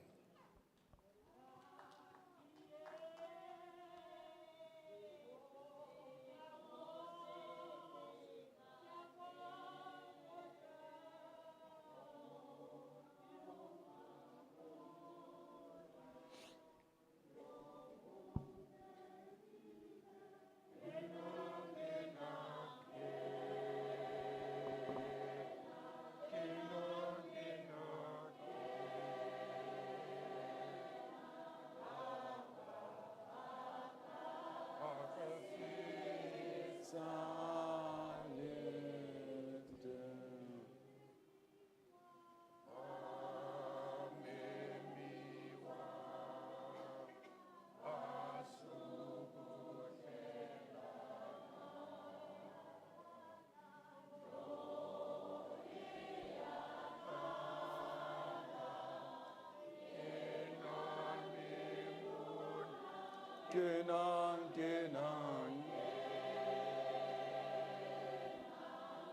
Kenan, Kenan.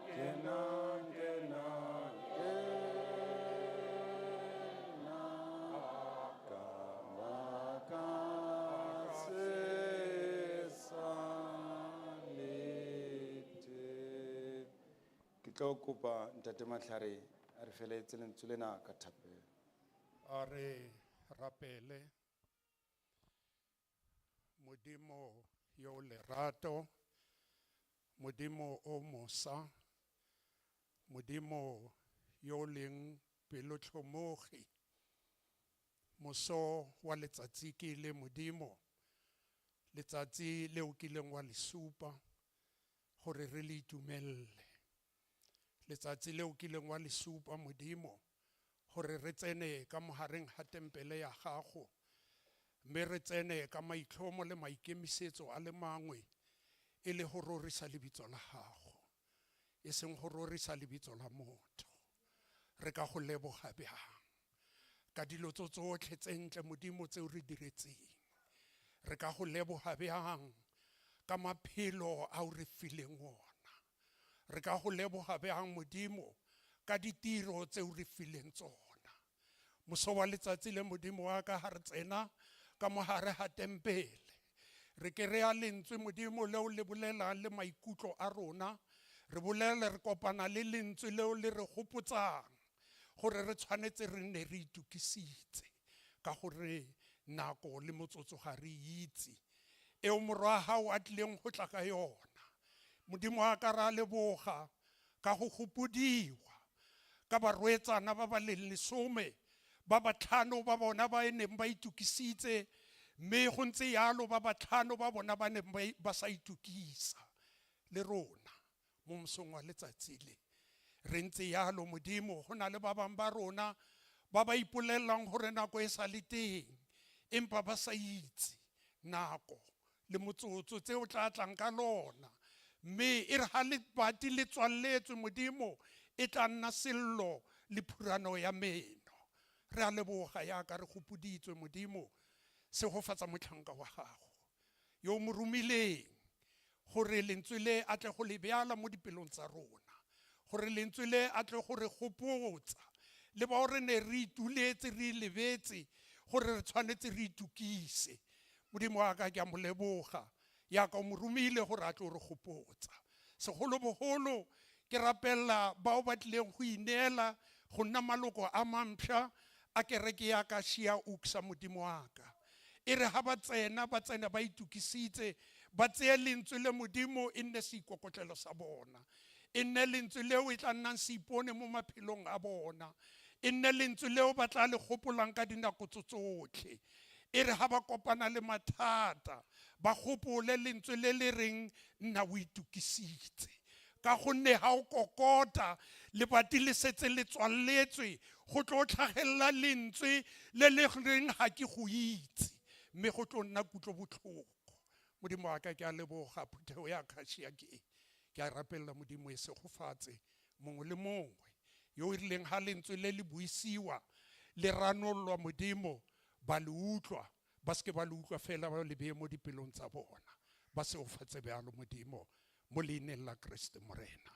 Kenan, Kenan, Kenan. Kabaka se salete. Ke tlo kopa Ntate Matlhare a re feletse lentswe lena ka thapelo. A re rapele Modimo yo lerato, Modimo o mosa, Modimo yo leng pelotlhomogi. Moso wa letsatsi ke le Modimo, letsatsi leo ke leng wa le supa gore re le itumelle. Letsatsi leo ke leng wa le supa Modimo gore re tsene ka mohareng ha tempele ya gago, mme re tsene ka maitlhomo le maikemisetso a le mangwe e le go rorisa lebitso la gago, e seng go rorisa lebitso la motho. Re ka go leboga bjang ka dilo tsotlhe tse ntle Modimo tseo re diretseng. Re ka go leboga bjang ka maphelo a o re fileng ona. Re ka go leboga bjang Modimo ka ditiro tseo re fileng tsona. Moso wa letsatsi le Modimo wa ka ha re tsena ka mohare ha tempele, re ke re a lentswe Modimo leo le bolelang le maikutlo a rona, re bolele re kopana le lentswe leo le re gopotsang gore re tshwanetse re ne re itukisitse ka gore nako le motsotso ga re itse eo morwa hao a tlileng go tla ka yona. Modimo a ka ra leboga ka go gopodiwa ka barwetsana ba ba leng 10 ba batlhano ba bona ba neng ba itukisitse, mme go ntse yalo ba batlhano ba bona ba neng ba sa itukisa. Le rona mo mosong wa letsatsi le re ntse yalo Modimo, go na le ba bang ba rona ba ba ipolelang gore nako e sa le teng, empa ba sa itse nako le motsotso tse o tla tlang ka lona, mme e re ha le bati le tswalletswe Modimo e tla nna sello le phurano ya meno. Re a leboga ya ka re gopoditswe Modimo se go fatsa motlhanka wa gago yo mo romileng gore lentswe le a tle go le bjala mo dipelong tsa rona, gore lentswe le a tle go re gopotsa le ba gore ne re ituletse re lebetse gore re tshwanetse re itukise. Modimo wa ka ke a mo leboga ya ka o mo romile gore a tle re gopotsa. Segolobogolo ke rapella bao ba tlileng go ineela go nna maloko a mampšha a kereke ya ka Shia Uksa Modimo wa ka. E re ha ba tsena ba itukisitse ba tseye lentswe le Modimo e nne seikokotlelo sa bona, e nne lentswe leo e tla nnang se ipone mo maphelong a bona, e nne lentswe leo ba tla le gopolang ka dinako tsotlhe. E re ha ba kopana le mathata ba gopole lentswe le le reng nna o itukisitse. Ka gonne ha o kokota lebati le setse le tswaletswe go tlo tlhagelela lentswe le le reng ha ke go itse, mme go tlo nna kutlo botlhoko. Modimo wa ka ke a leboga phuthego ya khasia ke a rapella Modimo e se go fatse mongwe le mongwe yo o rileng ha lentswe le le buisiwa le ranololwa Modimo ba le utlwa ba se ke ba le utlwa fela ba le beye mo dipelong tsa bona ba se o fatse bjalo Modimo mo leineng la Kriste Morena.